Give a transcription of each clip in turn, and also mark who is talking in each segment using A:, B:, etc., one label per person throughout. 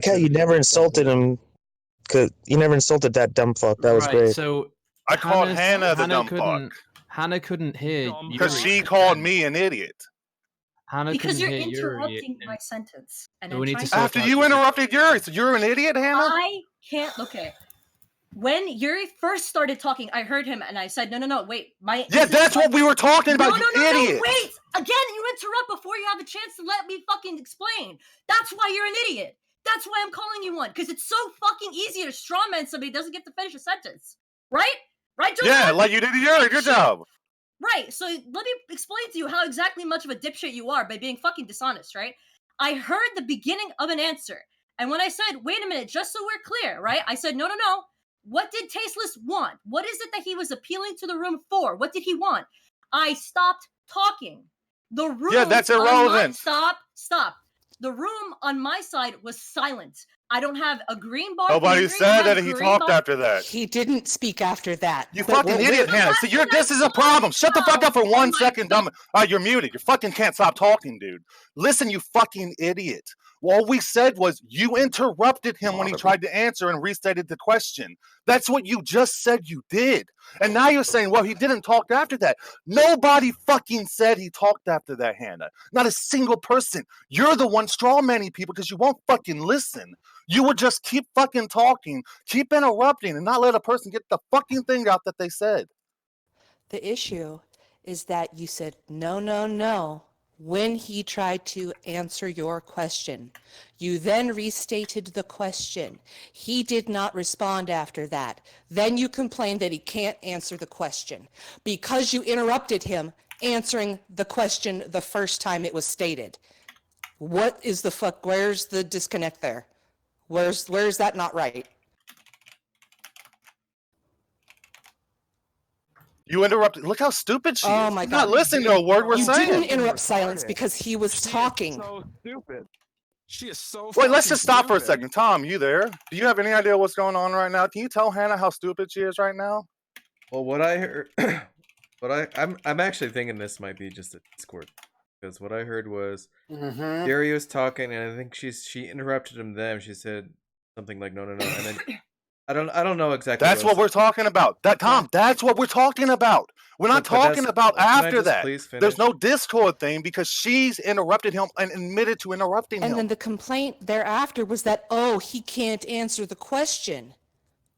A: how you never insulted him. Cause you never insulted that dumb fuck. That was great.
B: So
C: I called Hannah the dumb fuck.
B: Hannah couldn't hear
C: because she called me an idiot.
B: Hannah
D: because you're
B: hear
D: interrupting my sentence. And
B: we need to
C: after you interrupted Yuri, so you're an idiot, Hannah?
D: I can't. Okay. When Yuri first started talking, I heard him and I said, no, wait.
C: Yeah, that's what we were talking about, you idiot.
D: No, wait. Again, you interrupt before you have a chance to let me fucking explain. That's why you're an idiot. That's why I'm calling you one. Because it's so fucking easy to strawman somebody who doesn't get to finish a sentence. Right? Right, Joseph?
C: Yeah, like you did Yuri. Good job.
D: Right, so let me explain to you how exactly much of a dipshit you are by being fucking dishonest, right? I heard the beginning of an answer. And when I said, wait a minute, just so we're clear, right? I said, no. What did Tasteless want? What is it that he was appealing to the room for? What did he want? I stopped talking. The room.
C: Yeah, that's irrelevant.
D: Stop. The room on my side was silent. I don't have a green bar.
C: Nobody said that he talked after that.
E: He didn't speak after that.
C: You fucking idiot, Hannah. See, this is a problem. Shut the fuck up for 1 second, dumb. You're muted. You fucking can't stop talking, dude. Listen, you fucking idiot. All we said was you interrupted him when he tried to answer and restated the question. That's what you just said you did. And now you're saying, well, he didn't talk after that. Nobody fucking said he talked after that, Hannah. Not a single person. You're the one strawmanning people because you won't fucking listen. You would just keep fucking talking, keep interrupting, and not let a person get the fucking thing out that they said.
E: The issue is that you said, no, when he tried to answer your question. You then restated the question. He did not respond after that. Then you complained that he can't answer the question because you interrupted him answering the question the first time it was stated. What is the fuck? Where's the disconnect there? Where's that not right?
C: You interrupted. Look how stupid she is.
E: Oh my
C: She's
E: God.
C: not listening to a word we're saying.
E: You didn't interrupt silence because he was talking.
F: So stupid. She is so.
C: Wait, let's just stop for a second. Tom, you there? Do you have any idea what's going on right now? Can you tell Hannah how stupid she is right now?
G: Well, what I heard, I'm actually thinking this might be just a Discord, because what I heard was Gary was talking, and I think she interrupted him. Then she said something like no, and then I don't know exactly.
C: That's what we're talking about. Tom, that's what we're talking about. We're not talking about after that. There's no Discord thing because she's interrupted him and admitted to interrupting him.
E: And then the complaint thereafter was that, he can't answer the question,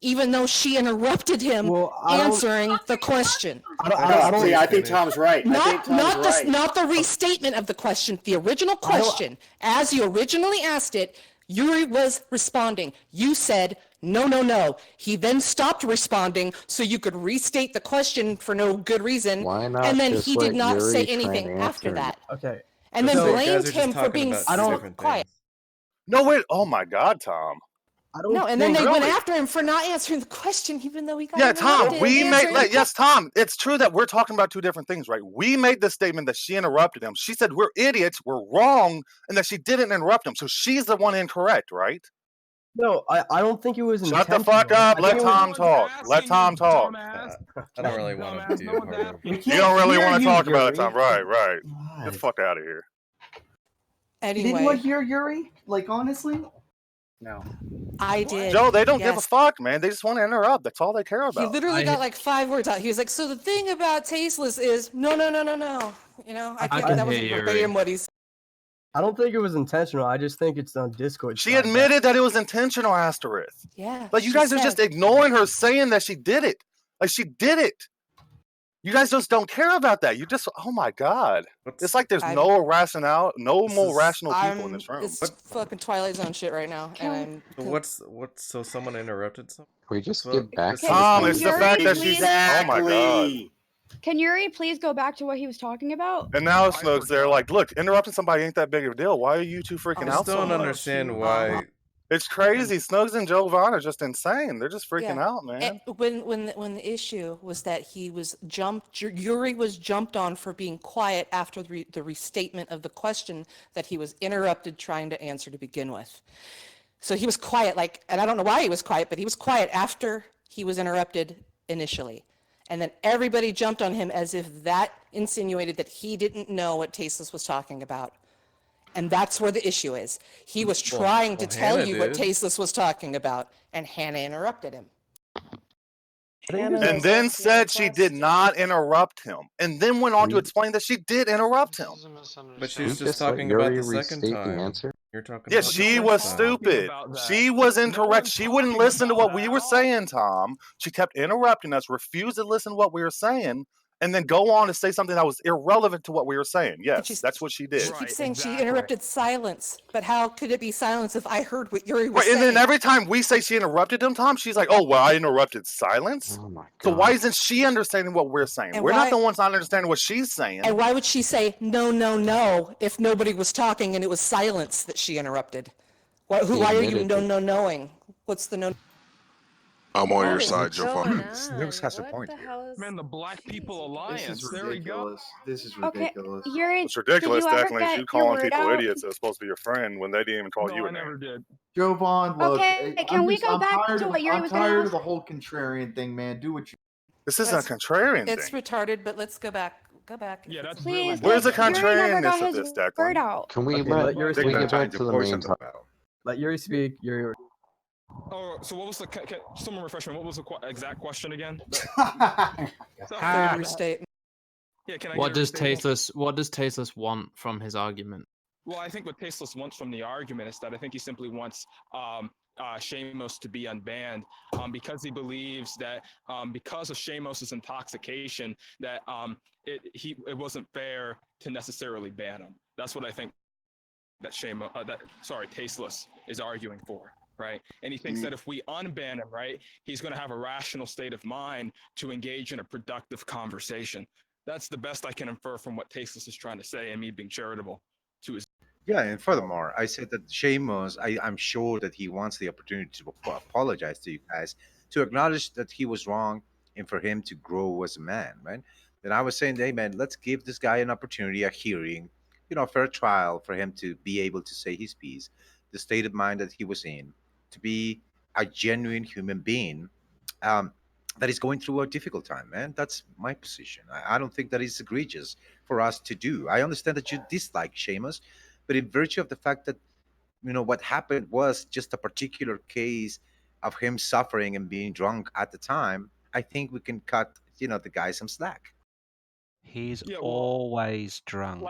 E: even though she interrupted him answering the question.
H: I think Tom's right.
E: Not the restatement of the question, the original question. As you originally asked it, Yuri was responding. You said, no. He then stopped responding so you could restate the question for no good reason.
I: Why not?
E: And then he did not say anything after that.
F: Okay.
E: And then blamed him for being quiet.
C: No, wait. Oh my God, Tom.
E: And then they went after him for not answering the question, even though he got
C: Tom, Tom, it's true that we're talking about two different things, right? We made the statement that she interrupted him. She said we're idiots, we're wrong, and that she didn't interrupt him. So she's the one incorrect, right?
J: No, I don't think it was
C: Shut the fuck up. Let Tom talk. Let Tom talk.
G: I don't really want to do
C: You don't really want to talk about it, Tom. Right. Get the fuck out of here.
E: Anyway.
K: Did anyone hear Yuri? Like, honestly?
H: No.
E: I did.
C: Joe, they don't give a fuck, man. They just want to interrupt. That's all they care about.
E: He literally got like 5 words out. He was like, so the thing about Tasteless is, no. You know, I think that was verbatim what he said.
J: I don't think it was intentional. I just think it's on Discord.
C: She admitted that it was intentional, Asterisk.
E: Yeah.
C: Like, you guys are just ignoring her saying that she did it. Like, she did it. You guys just don't care about that. You just, oh my God. It's like there's no more rational people in this room.
E: It's fucking Twilight Zone shit right now.
G: So someone interrupted something?
I: Can we just get back to
C: Tom, it's the fact that she's, oh my God.
L: Can Yuri please go back to what he was talking about?
C: And now Snook's there like, look, interrupting somebody ain't that big of a deal. Why are you two freaking out so much?
G: I still don't understand why.
C: It's crazy. Snugs and Jovan are just insane. They're just freaking out, man.
E: When the issue was that Yuri was jumped on for being quiet after the restatement of the question that he was interrupted trying to answer to begin with. So he was quiet, and I don't know why he was quiet, but he was quiet after he was interrupted initially. And then everybody jumped on him as if that insinuated that he didn't know what Tasteless was talking about. And that's where the issue is. He was
G: Well,
E: trying to tell
G: Hannah
E: you what
G: did.
E: Tasteless was talking about, and Hannah interrupted him.
C: And then said she did not interrupt him. And then went on to explain that she did interrupt him.
G: But she was
I: Can we
G: just
I: just let
G: talking about
I: Yuri
G: the second
I: restate the
G: time.
I: answer?
G: You're talking
C: Yeah,
G: about the
C: she
G: first
C: was
G: time.
C: stupid.
F: about that.
C: She was
F: No
C: incorrect.
F: one's
C: She wouldn't
F: talking
C: listen to
F: about
C: what we
F: that
C: were
F: at all.
C: saying, Tom. She kept interrupting us, refused to listen to what we were saying, and then go on to say something that was irrelevant to what we were saying. Yes, that's what she did.
E: She keeps saying she interrupted silence, but how could it be silence if I heard what Yuri was
C: Right, and
E: saying?
C: then every time we say she interrupted him, Tom, she's like, "Oh, well, I interrupted silence."
I: Oh my god.
C: So why isn't she understanding what we're saying?
E: And
C: We're not
E: why-
C: the ones not understanding what she's saying.
E: And why would she say no, no, no if nobody was talking and it was silence that she interrupted? Why are you knowing? What's the no?
M: I'm on your
N: What is
M: side, Joe.
N: going on?
H: Snooks has a
N: What
H: point
N: the
H: here.
N: hell is...
F: Man, the Black People
N: Jesus.
F: Alliance.
K: This is
F: There we go.
K: ridiculous. This is
L: Okay,
K: ridiculous.
L: Yuri,
C: It's ridiculous,
L: did you ever
C: Declan,
L: get
C: you
L: your
C: calling
L: word
C: people
L: out?
C: idiots that's supposed to be your friend when they didn't even call
F: No,
C: you
F: I
C: a
F: never
C: name.
F: did.
K: Joe Vaughn, look,
L: Okay, can we go back to what Yuri
K: I'm
L: was gonna
K: tired of
L: ask?
K: the whole contrarian thing, man. Do what you.
C: This isn't a contrarian
E: It's
C: thing.
E: retarded, but let's go back. Go back.
F: Yeah, that's
L: Please,
C: Where's the
L: Yuri never got
C: contrarianness of
L: his
C: this,
L: word
C: Declan?
L: out.
I: Can we
J: Okay, let Yuri
I: can we
J: speak.
I: get back to the main topic?
J: Let Yuri speak. Yuri.
F: Oh, so what was the... someone refresh me. What was the exact question again?
E: Third restatement.
F: Yeah, can I
B: What
F: get a
B: does
F: restatement?
B: Tasteless want from his argument?
F: Well, I think what Tasteless wants from the argument is that I think he simply wants Shamos to be unbanned because he believes that because of Shamos's intoxication that it wasn't fair to necessarily ban him. That's what I think that Tasteless is arguing for. Right, and he thinks that if we unban him, right, he's going to have a rational state of mind to engage in a productive conversation. That's the best I can infer from what Tasteless is trying to say, and me being charitable to his.
O: Yeah, and furthermore, I said that Seamus, I'm sure that he wants the opportunity to apologize to you guys, to acknowledge that he was wrong, and for him to grow as a man, right? And I was saying, hey man, let's give this guy an opportunity, a hearing, a fair trial for him to be able to say his piece, the state of mind that he was in, to be a genuine human being that is going through a difficult time, man. That's my position. I don't think that is egregious for us to do. I understand that you dislike Seamus, but in virtue of the fact that what happened was just a particular case of him suffering and being drunk at the time, I think we can cut the guy some slack.
P: He's
F: Yeah, well,
P: always drunk.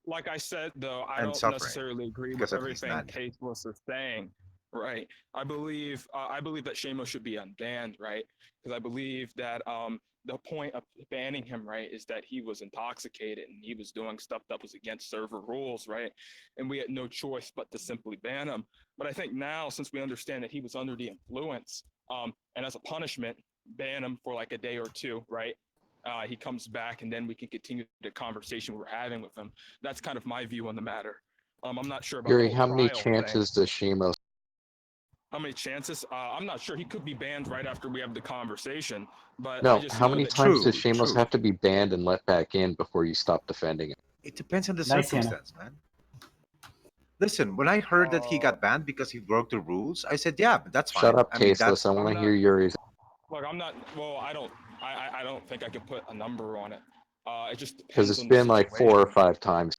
F: Like I said, though, I
O: And
F: don't
O: suffering
F: necessarily agree
O: because
F: with
O: of his
F: everything
O: madness.
F: Tasteless is saying. Right. I believe that Shamos should be unbanned, right? Because I believe that the point of banning him, right, is that he was intoxicated and he was doing stuff that was against server rules, right? And we had no choice but to simply ban him. But I think now, since we understand that he was under the influence, and as a punishment, ban him for like a day or two, right? He comes back and then we can continue the conversation we were having with him. That's kind of my view on the matter. I'm not sure about
I: Yuri,
F: the
I: how
F: whole
I: many
F: trial
I: chances
F: thing.
I: does Shamos?
F: How many chances? I'm not sure. He could be banned right after we have the conversation. But I
I: No,
F: just
I: how
F: know
I: many
F: that
I: times does Shamos have to be banned and let back in before you stop defending him?
O: It depends on the
H: Nice,
O: circumstance, man. Listen, when I heard that he got banned because he broke the rules, I said, yeah, but that's fine.
I: Shut up,
O: I mean,
I: Tasteless. I want to hear Yuri's.
F: Look, I'm not. Well, I don't think I can put a number on it. It just
I: Because
F: depends
I: it's
F: on the
I: been like 4
F: situation.
I: or 5 times.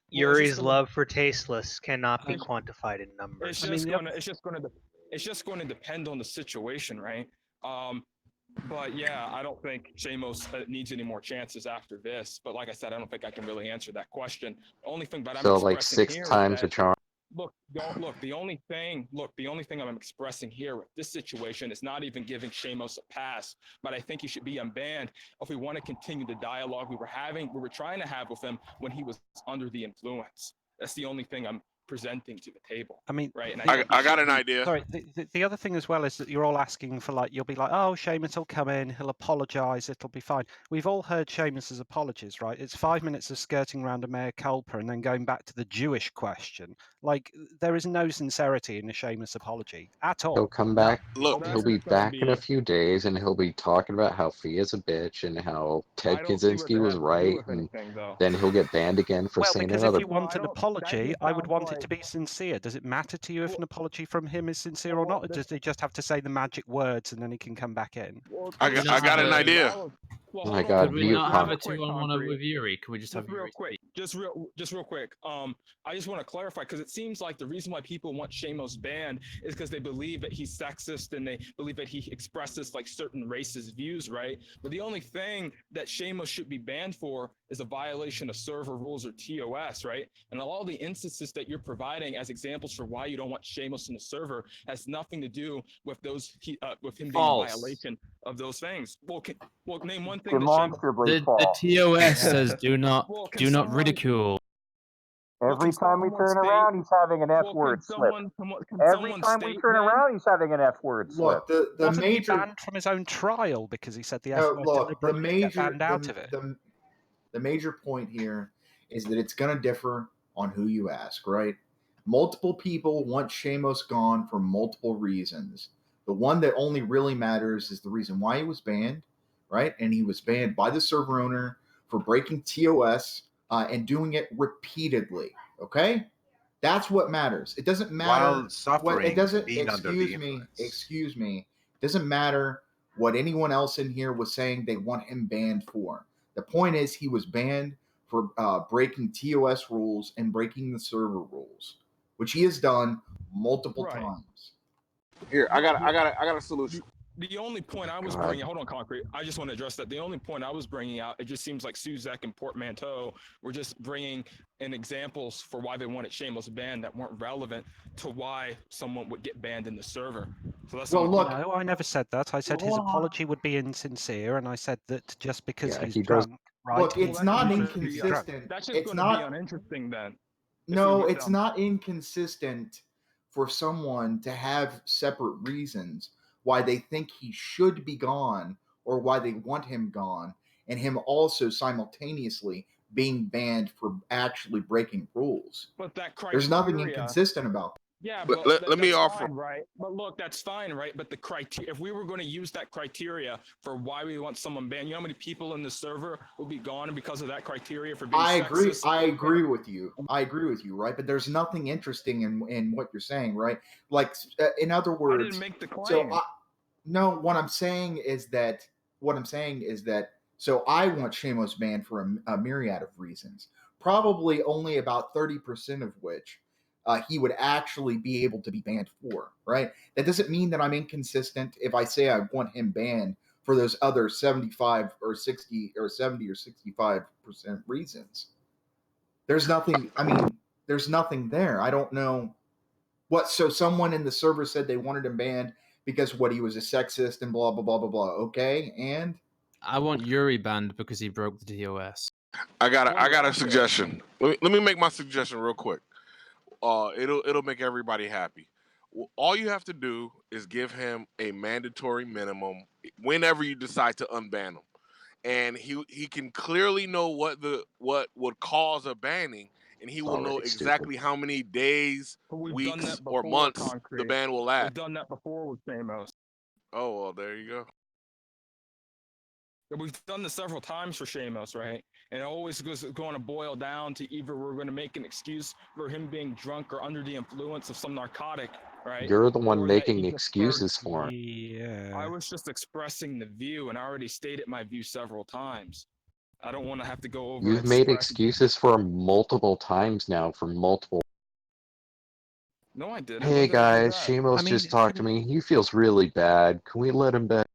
Q: Yuri's love for Tasteless cannot be quantified in numbers.
F: It's just going to depend on the situation, right? But yeah, I don't think Shamos needs any more chances after this. But like I said, I don't think I can really answer that question. The only thing that I'm
I: So
F: expressing
I: like 6
F: here
I: times
F: is
I: the
F: that,
I: charm.
F: Look, the only thing I'm expressing here with this situation is not even giving Shamos a pass, but I think he should be unbanned if we want to continue the dialogue we were trying to have with him when he was under the influence. That's the only thing I'm presenting to the table.
P: I mean,
F: right? And
M: I got an idea.
P: Sorry, the other thing as well is that you're all asking for you'll be like, oh, Seamus will come in, he'll apologise, it'll be fine. We've all heard Seamus's apologies, right? It's 5 minutes of skirting around a mea culpa and then going back to the Jewish question. There is no sincerity in a Seamus apology at all.
I: He'll come back.
M: Look,
I: He'll be back in a few days, and he'll be talking about how Fia's a bitch and how Ted Kaczynski was right, and then he'll get banned again for
P: Well,
I: saying
P: because if
I: another.
P: you want an apology, I would want it to be sincere. Does it matter to you if an apology from him is sincere or not? Or does he just have to say the magic words and then he can come back in?
M: I got an idea.
I: Oh my God,
B: Could we
I: mute
B: not have
I: Tom.
B: a 2-on-1 with Yuri? Can we just have Yuri?
F: Quick. just real quick. I just want to clarify because it seems like the reason why people want Shamos banned is because they believe that he's sexist and they believe that he expresses like certain racist views, right? But the only thing that Shamos should be banned for is a violation of server rules or TOS, right? And all the instances that you're providing as examples for why you don't want Shamos in the server has nothing to do with with him being
N: False.
F: a violation of those things. Well, name one thing that
N: Demonstrably
B: The
N: false.
B: TOS says do not
F: Well, can
B: do not
F: someone
B: ridicule.
N: Every time we turn
F: state?
N: around, he's having an F
F: Well,
N: word slip.
F: can
N: Every
F: someone
N: time we
F: state
N: turn
F: then?
N: around, he's having an F word slip.
H: Look, the
P: Wasn't he
H: major
P: banned from his own trial because he said the F
H: no,
P: word
H: look, the
P: deliberately to get
H: major
P: banned out of it?
H: the major point here is that it's going to differ on who you ask, right? Multiple people want Shamos gone for multiple reasons. The one that only really matters is the reason why he was banned, right? And he was banned by the server owner for breaking TOS and doing it repeatedly. Okay, that's what matters. It doesn't matter
O: While suffering,
H: what it doesn't.
O: being under the
H: Excuse me. It doesn't matter what anyone else in here was saying they want him banned for. The point is he was banned for breaking TOS rules and breaking the server rules, which he has done multiple times.
M: Here, I got a solution.
F: The only point I was bringing, hold on, Concrete. I just want to address that. The only point I was bringing out, it just seems like Suzak and Portmanteau were just bringing in examples for why they wanted Shamos banned that weren't relevant to why someone would get banned in the server. So that's
P: No, I never said that. I said his apology would be insincere, and I said that just because
I: Yeah,
P: he's
I: he does.
P: drunk, right?
H: Look, it's not inconsistent.
F: That's just
H: It's
F: going to
H: not
F: be uninteresting then.
H: No, it's not inconsistent for someone to have separate reasons why they think he should be gone or why they want him gone, and him also simultaneously being banned for actually breaking rules.
F: But that criteria,
H: There's nothing inconsistent about that.
F: Yeah,
M: Let-
F: but
M: let me
F: that's
M: offer-
F: fine, right? But look, that's fine, right? But the criteria, if we were going to use that criteria for why we want someone banned, you know how many people in the server will be gone because of that criteria for being sexist?
H: I agree with you. I agree with you, right? But there's nothing interesting in what you're saying, right? Like, in other words,
F: I didn't make the claim.
H: So, no, what I'm saying is that so I want Shamos banned for a myriad of reasons. Probably only about 30% of which he would actually be able to be banned for, right? That doesn't mean that I'm inconsistent if I say I want him banned for those other 75 or 60 or 70 or 65% reasons. There's nothing, there's nothing there. I don't know what. So someone in the server said they wanted him banned because he was a sexist and blah, blah, blah, blah, blah. Okay. And
B: I want Yuri banned because he broke the TOS.
M: I got a suggestion. Let me make my suggestion real quick. It'll make everybody happy. All you have to do is give him a mandatory minimum whenever you decide to unban him, and he can clearly know what would cause a banning, and he will know exactly how many days, weeks, or months the ban will last.
F: We've done that before with Shamos.
M: Oh well, there you go.
F: We've done this several times for Shamos, right? And it always going to boil down to either we're going to make an excuse for him being drunk or under the influence of some narcotic, right?
I: You're the one
F: Or that
I: making
F: he just
I: excuses for him.
P: Yeah.
F: I was just expressing the view, and I already stated my view several times. I don't want to have to go over.
I: You've made excuses for him multiple times now for multiple.
F: No, I didn't.
I: Hey guys, Shamos just talked to me. He feels really bad. Can we let him back?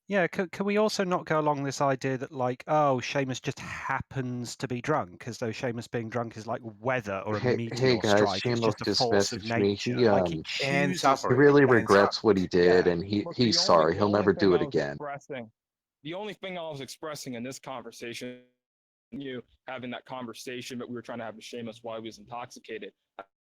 P: Yeah, can we also not go along this idea that, like, oh, Shamos just happens to be drunk, as though Shamos being drunk is like weather or a
I: Hey
P: meteor
I: guys,
P: strike. It's
I: Shamos
P: just a
I: just
P: force of
I: messaged me.
P: nature.
I: He
P: Like, he
O: And
P: chooses.
I: he really
O: and
I: regrets what he did,
O: Yeah.
I: and
F: But
I: he's sorry. He'll never do it again.
F: The only thing I was expressing in this conversation, you having that conversation, but we were trying to have with Shamos while he was intoxicated.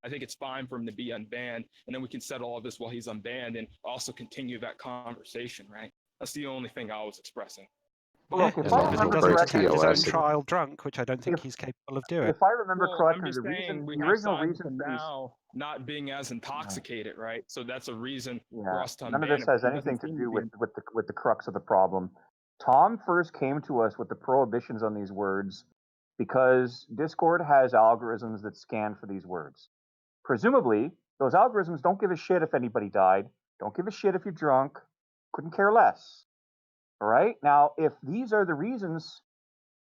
F: I think it's fine for him to be unbanned, and then we can settle all this while he's unbanned, and also continue that conversation, right? That's the only thing I was expressing.
N: Look, if
P: As
N: I
P: long as he
N: remember
P: doesn't
N: correctly,
P: attend his own
I: TOS.
P: trial drunk, which I don't think he's capable of doing.
N: if I remember
F: Well,
N: correctly,
F: I'm just
N: the
F: saying we
N: the
F: have
N: original
F: signed
N: reason
F: him
N: for these,
F: now not being as intoxicated, right? So that's a reason for
N: yeah,
F: us to
N: none of
F: unban
N: this
F: him.
N: has
F: He
N: anything
F: doesn't
N: to
F: seem
N: do
F: be
N: with the crux of the problem. Tom first came to us with the prohibitions on these words because Discord has algorithms that scan for these words. Presumably, those algorithms don't give a shit if anybody died, don't give a shit if you're drunk, couldn't care less. All right? Now, if these are the reasons,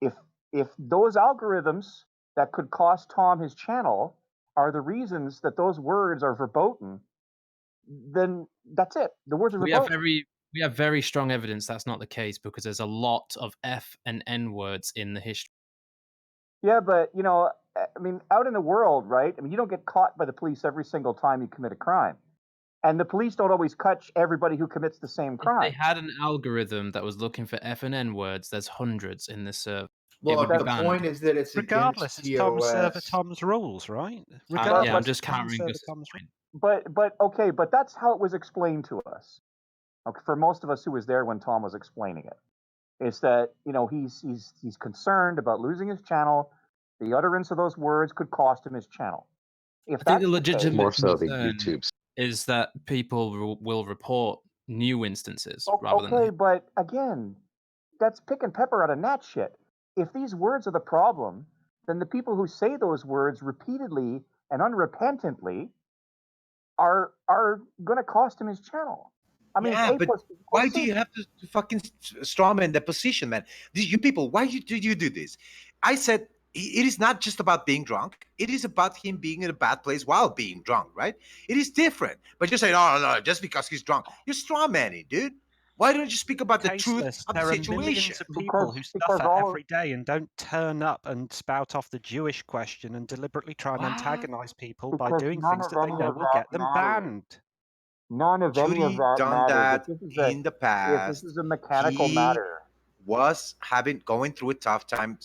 N: if those algorithms that could cost Tom his channel are the reasons that those words are verboten, then that's it. The words are verboten.
B: We have very strong evidence that's not the case because there's a lot of F and N words in the history.
N: Yeah, but I mean, out in the world, right? I mean, you don't get caught by the police every single time you commit a crime, and the police don't always catch everybody who commits the same crime.
B: If they had an algorithm that was looking for F and N words, there's hundreds in this server.
H: Well,
B: it would be
H: the
B: banned.
H: point is that it's
P: Regardless,
H: against
P: it's Tom's server,
H: TOS.
P: Tom's rules, right?
B: Yeah, I'm just countering this.
N: But okay, but that's how it was explained to us. Okay, for most of us who was there when Tom was explaining it, is that he's concerned about losing his channel. The utterance of those words could cost him his channel. If
B: I think
N: that's
B: the
N: the case,
B: legitimate concern is that people will report new instances rather than
N: okay, but again, that's pick and pepper out of gnat shit. If these words are the problem, then the people who say those words repeatedly and unrepentantly are going to cost him his channel. I mean,
O: yeah, but why do
N: C.
O: you have to fucking strawman the position, man? You people, why do you do this? I said it is not just about being drunk. It is about him being in a bad place while being drunk, right? It is different. But you say, no, just because he's drunk. You're strawmanning, dude. Why don't you speak about the truth of the
P: There are
O: situation?
P: millions of people who suffer every day and don't turn up and spout off the Jewish question and deliberately try and antagonize people by doing things that they know will get them banned.
N: None of any of
O: Judy
N: that
O: done
N: matters.
O: that in the past.
N: If this is a mechanical
O: He
N: matter,
O: was going through a tough time.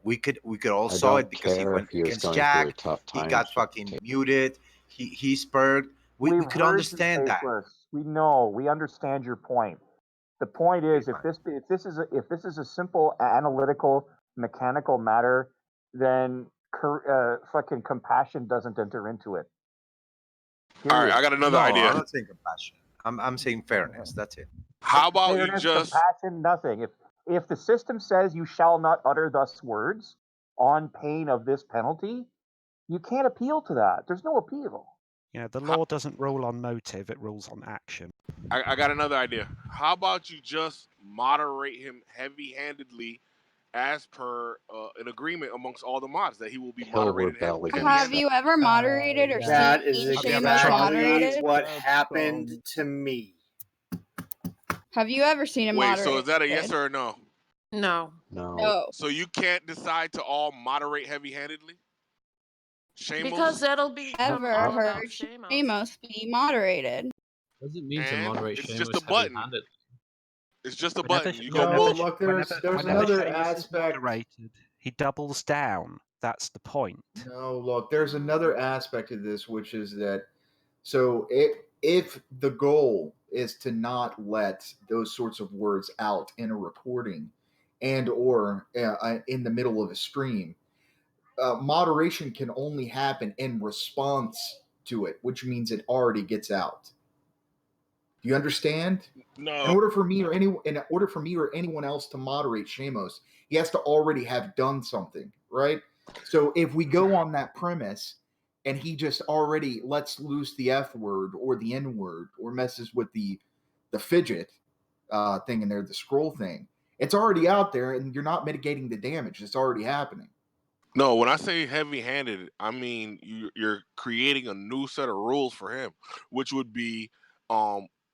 O: We could all
I: I
O: saw
I: don't
O: it because he
I: care
O: went
I: if he was
O: against
I: going through a
O: Jack.
I: tough
O: He
I: time.
O: got fucking muted. He spurred. We
N: We've
O: could
N: heard
O: understand
N: you,
O: that.
N: Faceless. We know. We understand your point. The point is, if this is a simple analytical mechanical matter, then fucking compassion doesn't enter into it.
M: All right, I got another idea.
O: I'm not saying compassion. I'm saying fairness. That's it.
M: How about
N: Fairness,
M: you just
N: compassion, nothing. If the system says you shall not utter thus words on pain of this penalty, you can't appeal to that. There's no appeal.
P: Yeah, the law doesn't rule on motive; it rules on action.
M: I got another idea. How about you just moderate him heavy-handedly, as per an agreement amongst all the mods that he will be moderated heavy.
R: Have you ever moderated or
S: That
R: seen
S: is
R: Seamus
S: exactly
R: moderated?
S: what happened to me.
R: Have you ever seen him
M: Wait,
R: moderate?
M: so is that a yes or a no?
R: No. No.
M: So you can't decide to all moderate heavy-handedly? Shameless?
R: Because that'll be ever heard Seamus be moderated.
B: What does it mean to
M: And
B: moderate
M: it's
B: Seamus
M: just a button.
B: heavy-handed?
M: It's just a
P: Whenever-
M: button. You
P: no,
M: go,
P: whenever-
M: boom.
H: Look, there's
P: whenever
H: another
P: Seamus is
H: aspect.
P: moderated, he doubles down. That's the point.
H: No, look, there's another aspect of this, which is that so if the goal is to not let those sorts of words out in a recording and or in the middle of a stream, moderation can only happen in response to it, which means it already gets out. Do you understand?
M: No.
H: In order for me or anyone else to moderate Shamos, he has to already have done something, right? So if we go on that premise and he just already lets loose the F word or the N word or messes with the fidget thing in there, the scroll thing, it's already out there and you're not mitigating the damage. It's already happening.
M: No, when I say heavy-handed, I mean you're creating a new set of rules for him, which would be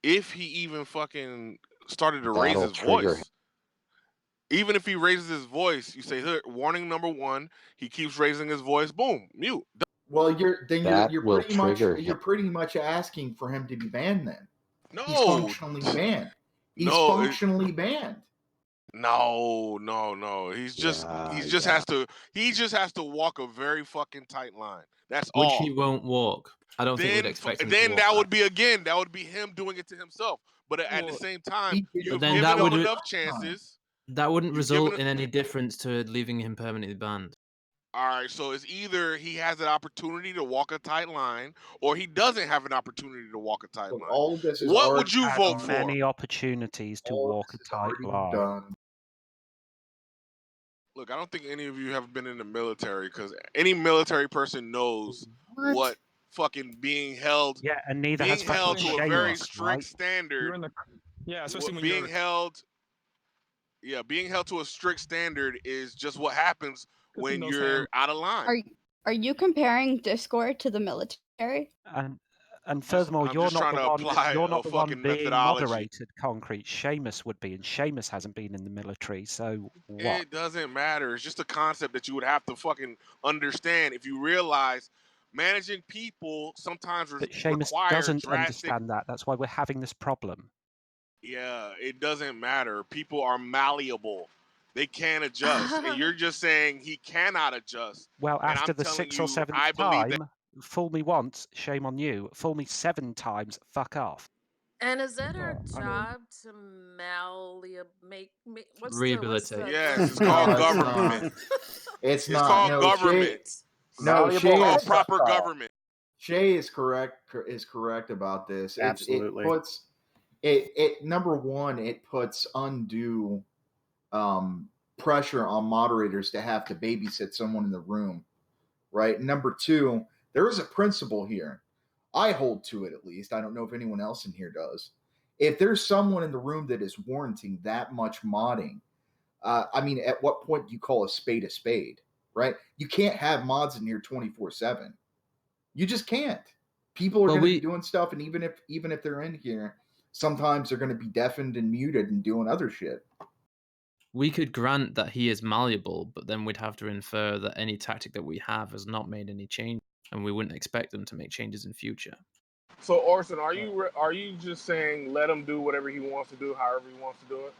M: if he even fucking started to raise
I: That'll
M: his
I: trigger
M: voice. Even if he raises his voice, you say, "Here, warning number 1, he keeps raising his voice, boom, mute."
H: Well, you're
I: That will trigger
H: you're
I: him.
H: pretty much asking for him to be banned then.
M: No.
H: He's functionally banned. He's
M: No,
H: functionally banned.
M: No. He just has to walk a very fucking tight line. That's
B: Which
M: all.
B: he won't walk. I don't think we'd expect him to
M: Then
B: walk
M: that would be him doing it to himself. But at the same time,
B: But
M: you've
B: then
M: given
B: that
M: him
B: would
M: enough chances.
B: That wouldn't
M: You've
B: result
M: given
B: in any difference to leaving him permanently banned.
M: All right, so it's either he has an opportunity to walk a tight line, or he doesn't have an opportunity to walk a tight line.
H: All this is
M: what would you vote for?
P: Many opportunities to walk a tight line.
M: Look, I don't think any of you have been in the military because any military person knows what fucking being held.
P: Yeah, and neither has
M: held
P: fucking
M: to a very
P: Seamus,
M: strict
P: right?
M: standard.
F: Yeah, especially when
M: being held to a strict standard is just what happens when you're out of line.
R: Are you comparing Discord to the military?
P: And furthermore,
M: I'm
P: you're
M: just
P: not
M: trying
P: the
M: to
P: one.
M: apply
P: You're
M: a
P: not the one
M: fucking
P: being
M: methodology.
P: moderated. Concrete. Seamus would be, and Seamus hasn't been in the military. So what?
M: It doesn't matter. It's just a concept that you would have to fucking understand if you realize managing people sometimes
P: But Seamus
M: require
P: doesn't
M: drastic.
P: understand that. That's why we're having this problem.
M: Yeah, it doesn't matter. People are malleable. They can adjust. And you're just saying he cannot adjust.
P: Well,
M: And
P: after
M: I'm
P: the
M: telling
P: 6th or
M: you,
P: 7th
M: I believe that.
P: time, fool me once, shame on you. Fool me 7 times, fuck off.
T: And is that our
F: Well, I mean-
T: job to make what's
B: Rehabilitate.
T: the
M: Yes, it's
H: No,
M: called
H: it's
M: government.
H: not. It's not.
M: called
H: No,
M: government.
H: No,
M: It's
H: Shay
M: called
H: is
M: proper government.
H: Shay is correct about this.
N: Absolutely.
H: It puts it number one, it puts undue pressure on moderators to have to babysit someone in the room, right? Number two, there is a principle here. I hold to it, at least. I don't know if anyone else in here does. If there's someone in the room that is warranting that much modding, I mean, at what point do you call a spade, right? You can't have mods in here 24/7. You just can't. People are going to be doing stuff, and even if they're in here, sometimes they're going to be deafened and muted and doing other shit.
B: We could grant that he is malleable, but then we'd have to infer that any tactic that we have has not made any change, and we wouldn't expect them to make changes in future.
M: So Orson, are you just saying let him do whatever he wants to do, however he wants to do it?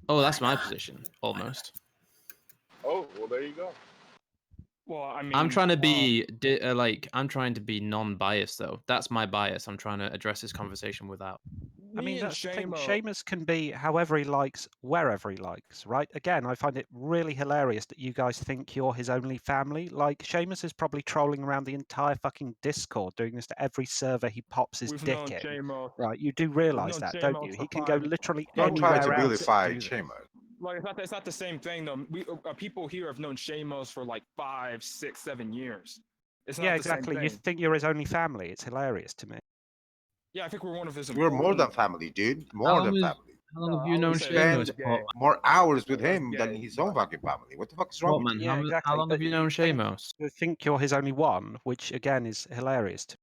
B: Oh, that's my position, almost.
M: Oh, well, there you go.
F: Well, I mean,
B: I'm trying to be I'm trying to be non-biased though. That's my bias. I'm trying to address this conversation without.
P: I mean,
F: and
P: that's the thing.
F: Shamo-
P: Seamus can be however he likes, wherever he likes, right? Again, I find it really hilarious that you guys think you're his only family. Like, Seamus is probably trolling around the entire fucking Discord, doing this to every server he pops his
F: We've
P: dick
F: known
P: in.
F: Shamo.
P: Right? You do
F: We've
P: realise
F: known
P: that, don't
F: Shamo
P: you?
F: for
P: He can go
F: 5
P: literally
O: Don't try
P: anywhere
O: to
P: else
O: vilify
P: and do this.
O: Shamo.
F: Like it's not the same thing though. We people here have known Shamos for like 5, 6, 7 years. It's not
P: Yeah,
F: the
P: exactly.
F: same
P: You
F: thing.
P: think you're his only family. It's hilarious to me.
F: Yeah, I think we're one of his.
O: We're more than
F: important-
O: family, dude.
B: How
O: More
B: long
O: than
B: is-
O: family.
B: How long
F: No,
B: have
F: I
B: you known
F: wouldn't say
B: Seamus?
O: Spend
F: gay.
O: more hours with
F: That's
O: him than
F: gay,
O: his own
F: but-
O: fucking family. What the fuck is wrong with
B: Portman,
O: you?
P: Yeah,
B: how
P: exactly.
B: long
P: But
B: have you known
P: think-
B: Seamus?
P: You think you're his only one, which again is hilarious to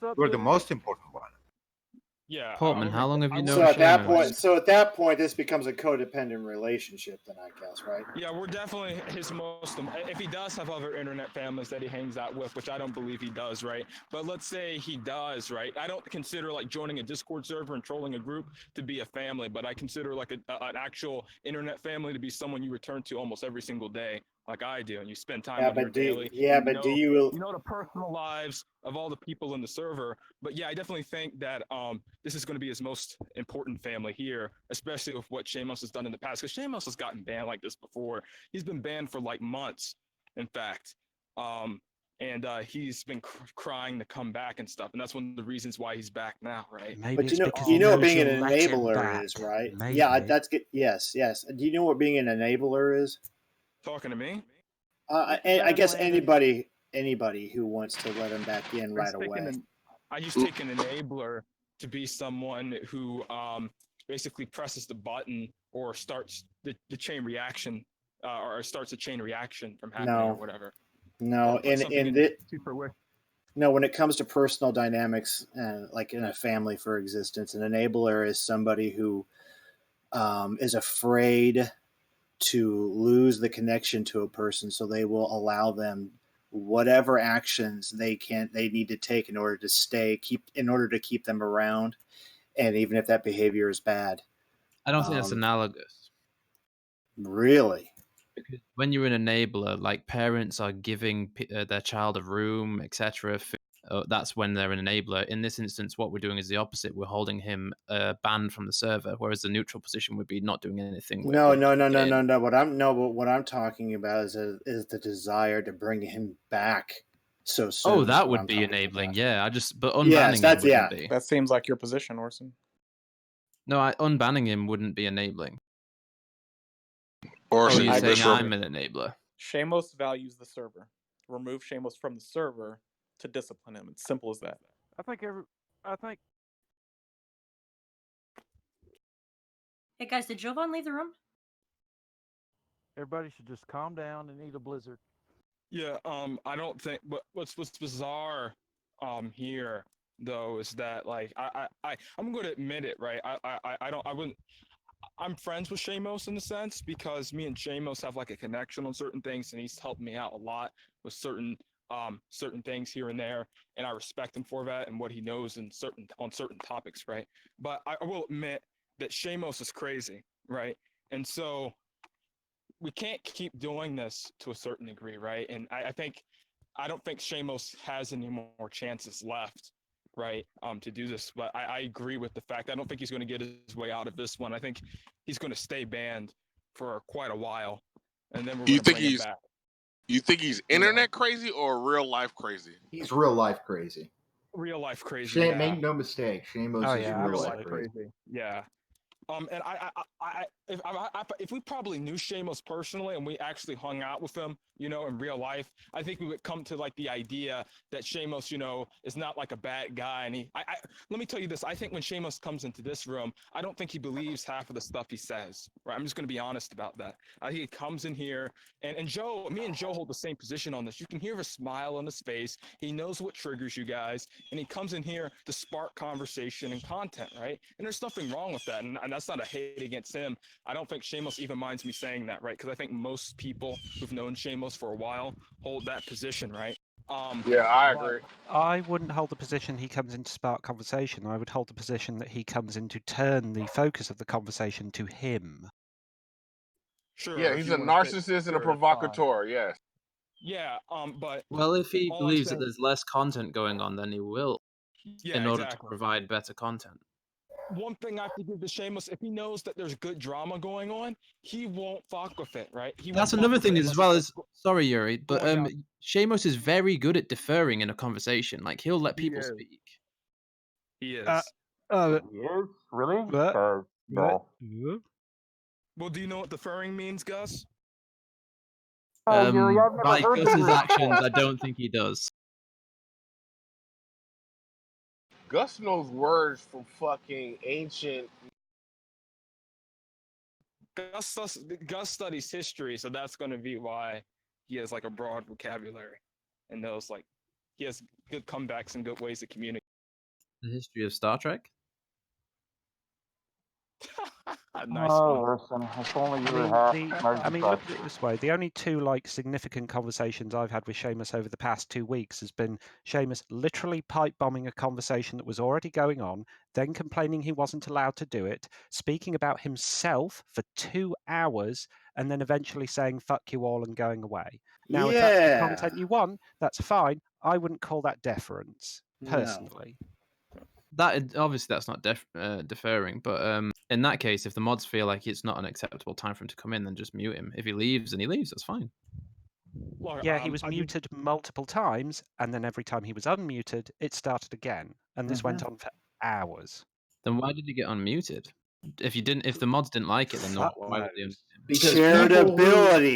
P: me.
O: You're the most important one.
F: Yeah.
B: Portman, how long have you known
S: So at that
B: Seamus?
S: point, this becomes a codependent relationship. Then I guess, right?
F: Yeah, we're definitely his most. If he does have other internet families that he hangs out with, which I don't believe he does, right? But let's say he does, right? I don't consider like joining a Discord server and trolling a group to be a family, but I consider like an actual internet family to be someone you return to almost every single day, like I do, and you spend time
S: Yeah,
F: with your
S: but do
F: daily.
S: yeah,
F: and
S: but do you?
F: You know the personal lives of all the people in the server. But yeah, I definitely think that this is going to be his most important family here, especially with what Shamos has done in the past. Because Shamos has gotten banned like this before. He's been banned for like months, in fact. And he's been crying to come back and stuff. And that's one of the reasons why he's back now, right?
P: Maybe
S: But
P: it's
S: you know,
P: because he
S: what
P: knows
S: being an
P: you'll let him
S: enabler
P: back.
S: is, right?
P: Maybe.
S: Yeah, that's good. Yes, yes. Do you know what being an enabler is?
F: Talking to me?
S: I guess anybody who wants to let him back in right away.
F: I just take an enabler to be someone who basically presses the button or starts the chain reaction or starts a chain reaction from happening or whatever.
S: No, no. When it comes to personal dynamics, like in a family, for existence, an enabler is somebody who is afraid to lose the connection to a person, so they will allow them whatever actions they need to take in order to keep them around, and even if that behavior is bad.
B: I don't think that's analogous.
S: Really?
B: Because when you're an enabler, like parents are giving their child a room, etc., that's when they're an enabler. In this instance, what we're doing is the opposite. We're holding him banned from the server, whereas the neutral position would be not doing anything.
S: No. What I'm talking about is the desire to bring him back so soon.
B: Oh, that would be enabling. Yeah, but unbanning
S: Yes, that's
B: him wouldn't be.
U: That seems like your position, Orson.
B: No, unbanning him wouldn't be enabling.
M: Orson,
B: you're saying
U: disagree.
B: I'm an enabler.
U: Shamos values the server. Remove Shamos from the server to discipline him. It's simple as that.
P: I think
D: Hey guys, did Jovan leave the room?
A: Everybody should just calm down and eat a blizzard.
F: Yeah, I don't think. But what's bizarre, here though is that like I'm going to admit it, right? I wouldn't. I'm friends with Shamos in a sense because me and Shamos have like a connection on certain things, and he's helped me out a lot with certain things here and there, and I respect him for that and what he knows in certain topics, right? But I will admit that Shamos is crazy, right? And so we can't keep doing this to a certain degree, right? And I don't think Shamos has any more chances left, right? To do this. But I agree with the fact I don't think he's going to get his way out of this one. I think he's going to stay banned for quite a while, and then we're going
M: You
F: to
M: think
F: bring him
M: he's
F: back.
M: you think he's internet crazy or real life crazy?
H: He's real life crazy.
F: Real life crazy.
H: Shame,
F: Yeah.
H: make no mistake, Shamos
P: Oh,
H: is
P: yeah,
H: real life
P: absolutely.
H: crazy.
F: Yeah. And if we probably knew Shamos personally and we actually hung out with him, in real life, I think we would come to like the idea that Shamos, is not like a bad guy. And let me tell you this: I think when Shamos comes into this room, I don't think he believes half of the stuff he says. Right? I'm just going to be honest about that. I think he comes in here, and me and Joe hold the same position on this. You can hear a smile on his face. He knows what triggers you guys, and he comes in here to spark conversation and content, right? And there's nothing wrong with that, and that's not a hate against him. I don't think Shamos even minds me saying that, right? Because I think most people who've known Shamos for a while hold that position, right?
M: Yeah, I agree.
P: I wouldn't hold the position he comes in to spark conversation. I would hold the position that he comes in to turn the focus of the conversation to him.
F: Sure.
M: Yeah, he's a narcissist and a provocateur. Yes.
F: Yeah. But
B: Well, if he
F: all I'm
B: believes that
F: saying-
B: there's less content going on, then he will,
F: Yeah,
B: in order to
F: exactly.
B: provide better content.
F: One thing I have to give to Shamos, if he knows that there's good drama going on, he won't fuck with it, right? He
B: That's
F: won't
B: another
F: fuck with
B: thing
F: it
B: as
F: unless
B: well
F: it's
B: as sorry, Yuri, but
F: going on.
B: Shamos is very good at deferring in a conversation. Like he'll let people speak.
F: He is.
N: He is? Really? Because, no.
F: Well, do you know what deferring means, Gus?
N: Oh, Yuri, I've never
B: By
N: heard the
B: Gus's
N: word
B: actions,
N: before.
B: I don't think he does.
M: Gus knows words from fucking ancient.
F: Gus studies history, so that's going to be why he has like a broad vocabulary and knows like he has good comebacks and good ways to communicate.
B: The history of Star Trek.
F: Nice one.
N: Listen, if only you
P: I
N: were
P: mean,
N: half smart as
P: look
N: fuck.
P: at it this way. The only two significant conversations I've had with Seamus over the past 2 weeks has been Seamus literally pipe bombing a conversation that was already going on, then complaining he wasn't allowed to do it, speaking about himself for 2 hours, and then eventually saying "fuck you all" and going away. Now, if that's the content you want, that's fine. I wouldn't call that deference personally.
B: That obviously that's not deferring, but in that case, if the mods feel like it's not an acceptable time for him to come in, then just mute him. If he leaves, then he leaves. That's fine.
P: Yeah, he was muted multiple times, and then every time he was unmuted, it started again, and this went on for hours.
B: Then why did he get unmuted? If the mods didn't like it, then
P: Fuck
B: why would they?
P: knows.
H: Because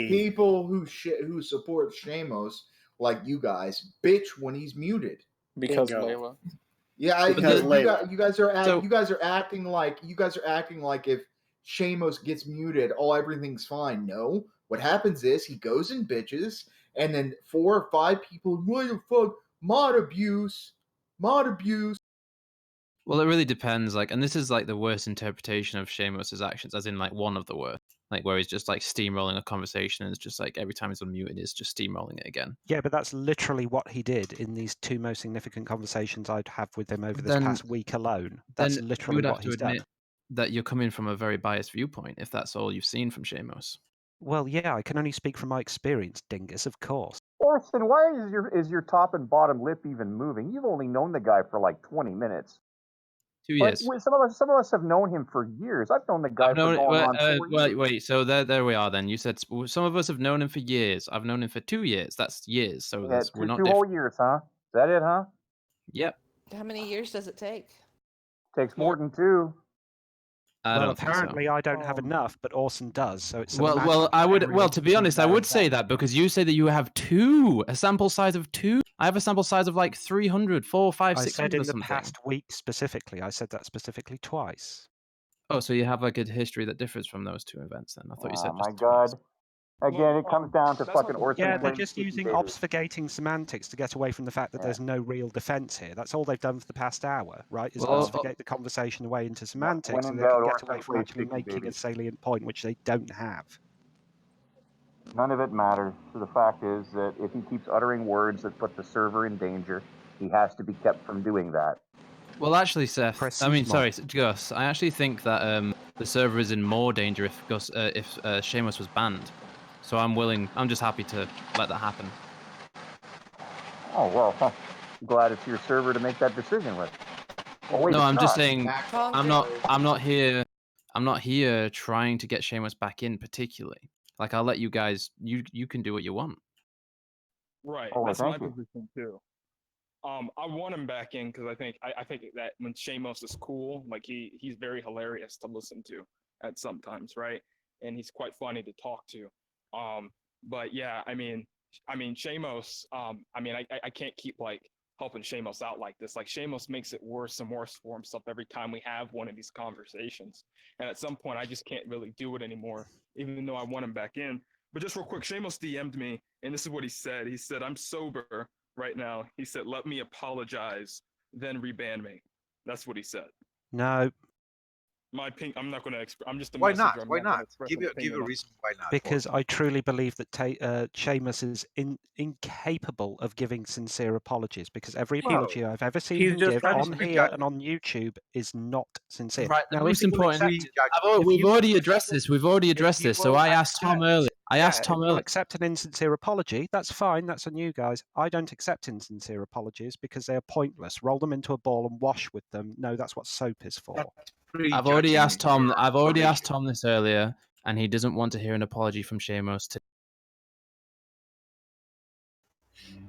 H: people who support Shamos, like you guys, bitch when he's muted.
U: Because
H: Bingo.
U: Layla.
H: Yeah,
U: Because
H: you guys are acting like if Shamos gets muted, everything's fine. No, what happens is he goes and bitches, and then 4 or 5 people, what the fuck, mod abuse.
B: Well, it really depends. Like, and this is like the worst interpretation of Shamus's actions, as in like one of the worst. Like where he's just like steamrolling a conversation, and it's just like every time he's unmuted, it's just steamrolling it again.
P: Yeah, but that's literally what he did in these 2 most significant conversations I'd have with him over this past week alone. That's
B: Then
P: literally
B: you would have
P: what
B: to
P: he's
B: admit
P: done.
B: that you're coming from a very biased viewpoint if that's all you've seen from Shamos.
P: Well, yeah, I can only speak from my experience, dingus, of course.
N: Orson, why is your top and bottom lip even moving? You've only known the guy for like 20 minutes.
B: 2 years.
N: But some of us have known him for years. I've known the guy for going on 4 years.
B: Wait. So there we are. Then you said some of us have known him for years. I've known him for 2 years. That's years. So
N: Yeah,
B: we're not
N: two
B: different.
N: whole years, huh? Is that it, huh?
B: Yep.
E: How many years does it take?
N: Takes more than 2.
B: I
P: Well,
B: don't think so.
P: apparently I don't have enough, but Orson does. So it's
B: Well, I would. Well, to be honest, I would say that because you say that you have 2, a sample size of 2. I have a sample size of like 300, 400, 500,
P: I
B: 600
P: said
B: or
P: in the
B: something.
P: past week specifically. I said that specifically twice.
B: Oh, so you have like a history that differs from those 2 events then? I thought you said
N: Oh my
B: just 2 years.
N: God. Again, it comes down to
F: that's
N: fucking
F: not-
N: Orson
P: Yeah, they're
N: Welles
P: just
N: kicking
P: using
N: babies.
P: obfuscating semantics to get away from the fact that there's no real defense here. That's all they've done for the past hour, right? Is
B: Well,
P: obfuscate the conversation away into
N: When
P: semantics so
N: in
P: they can
N: doubt,
P: get
N: Orson
P: away from
N: plays
P: actually
N: kicking
P: making a
N: babies.
P: salient point, which they don't have.
N: None of it matters. So the fact is that if he keeps uttering words that put the server in danger, he has to be kept from doing that.
B: Well, actually, Seth. I mean,
P: Precisement.
B: sorry, Gus. I actually think that the server is in more danger if Seamus was banned. So I'm just happy to let that happen.
N: Oh well, glad it's your server to make that decision with. Oh wait,
B: No,
N: it's
B: I'm just
N: not.
B: saying I'm not here trying to get Seamus back in particularly. Like I'll let you guys you can do what you want.
F: Right.
N: Oh, well,
F: That's my
N: thank you.
F: position too. I want him back in because I think that when Sheamus is cool, like he's very hilarious to listen to at sometimes, right? And he's quite funny to talk to. But yeah, I mean Sheamus. I mean, I can't keep like helping Sheamus out like this. Like Sheamus makes it worse and worse for himself every time we have one of these conversations. And at some point, I just can't really do it anymore, even though I want him back in. But just real quick, Sheamus DM'd me, and this is what he said. He said, "I'm sober right now." He said, "Let me apologize, then reban me." That's what he said.
P: No,
F: My opinion, I'm not going to. I'm just a
O: Why
F: messenger.
O: not?
F: I'm
O: Why
F: not going to
O: not?
F: express
O: Give
F: an
O: a
F: opinion on.
O: reason why not.
P: because I truly believe that Seamus is incapable of giving sincere apologies. Because every
O: Well,
P: apology I've ever seen
O: he's
P: him
O: just
P: give
O: trying to
P: on
O: speak
P: here
O: out.
P: and on YouTube is not sincere.
B: Right. The
P: Now,
B: most
P: if he will
B: important.
P: accept,
B: We've already addressed this. We've already addressed this. So I asked Tom earlier. I asked Tom
P: If you'll
B: earlier.
P: accept an insincere apology, that's fine. That's on you guys. I don't accept insincere apologies because they are pointless. Roll them into a ball and wash with them. No, that's what soap is for.
B: I've already asked Tom. I've already asked Tom this earlier, and he doesn't want to hear an apology from Seamus.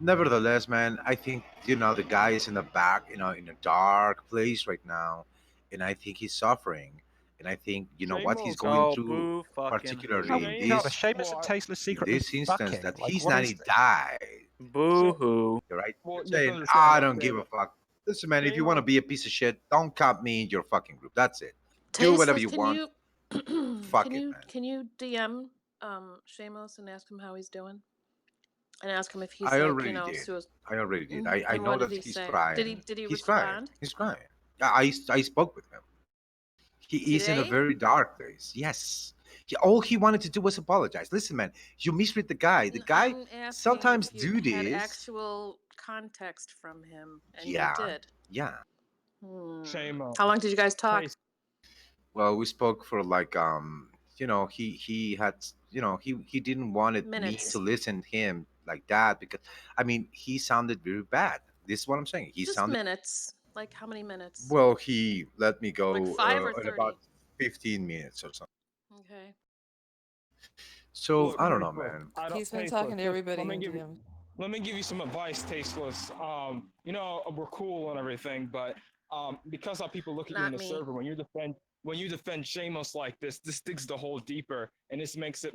O: Nevertheless, man, I think the guy is in the back, in a dark place right now, and I think he's suffering, and I think what he's going through, particularly in
P: God, a
O: this
P: Seamus and tasteless
O: in
P: secretly
O: this instance,
P: fucking.
O: that
P: Like,
O: he's
P: what
O: not
P: is
O: he
P: this?
O: died.
U: Boo hoo.
O: Right?
F: Well,
O: You're
F: you have to
O: saying,
F: understand,
O: I don't give a fuck. Listen, man, if you want to be a piece of shit, don't count me in your fucking group. That's it. Do whatever
T: Tasteless,
O: you
T: can
O: want.
T: you
O: Fuck it, man.
T: can you DM Seamus and ask him how he's doing? And ask him if he's
O: I
T: like,
O: already did. I already did.
T: Mhm.
O: I
T: And
O: know
T: what did
O: that
T: he
O: he's
T: say?
O: crying.
T: Did he
O: He's crying.
T: respond
O: He's crying. I spoke with him. He is in a
T: today?
O: very dark place. Yes. All he wanted to do was apologize. Listen, man, you misread the guy. The guy
T: I'm asking
O: sometimes
T: if you
O: do
T: had
O: this.
T: actual context from him, and you
O: Yeah.
T: did.
O: Yeah.
T: How long did you guys talk?
O: Well, we spoke for like he had he didn't wanted me
T: Minutes.
O: to listen to him like that because he sounded very bad. This is what I'm saying. He
T: Just
O: sounded
T: minutes. Like how many minutes?
O: well. He let me go
T: Like 5 or
O: in
T: 30?
O: about 15 minutes or something.
T: Okay.
O: So
F: Look,
O: I don't know,
F: Tasteless,
O: man.
F: I don't-
E: He's been
F: Tasteless,
E: talking to
F: just
E: everybody
F: let me
E: in
F: give you-
E: DM.
F: Let me give you some advice, Tasteless. We're cool and everything, but because how people look at you
T: Not
F: in the
T: me.
F: server when you defend Seamus like this digs the hole deeper, and this makes it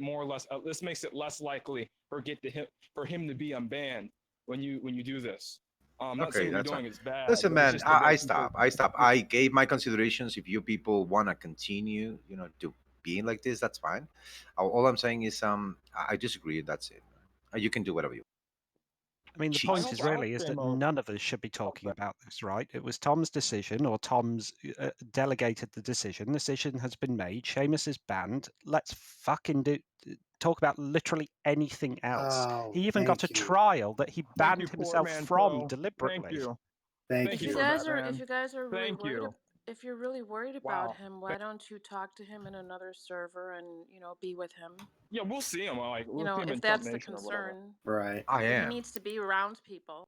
F: less likely for him to be unbanned when you do this. Not
O: Okay,
F: saying what
O: that's
F: you're
O: fine.
F: doing is bad.
O: Listen,
F: but it's
O: man,
F: just the way
O: I
F: people-
O: stop. I gave my considerations. If you people want to continue, to being like this, that's fine. All I'm saying is, I disagree. That's it. You can do whatever you.
P: I mean, the
O: Jesus.
P: point is really is that none of us should be talking about this, right? It was Tom's decision, or Tom's delegated the decision. The decision has been made. Seamus is banned. Let's fucking talk about literally anything else.
S: Oh,
P: He even got a
S: thank you.
P: trial that he banned himself
F: Portman
P: from
F: Pro.
P: deliberately.
F: Thank you.
S: Thank
T: If
S: you.
T: you guys are really
F: Thank
T: worried,
F: you.
T: if you're really worried
F: Wow.
T: about him, why don't you talk to him in another server and be with him?
F: Yeah, we'll see him. We'll see him
T: If
F: in
T: that's
F: Trump
T: the
F: Nation or whatever.
T: concern.
S: Right.
O: I
T: He
O: am.
T: needs to be around people.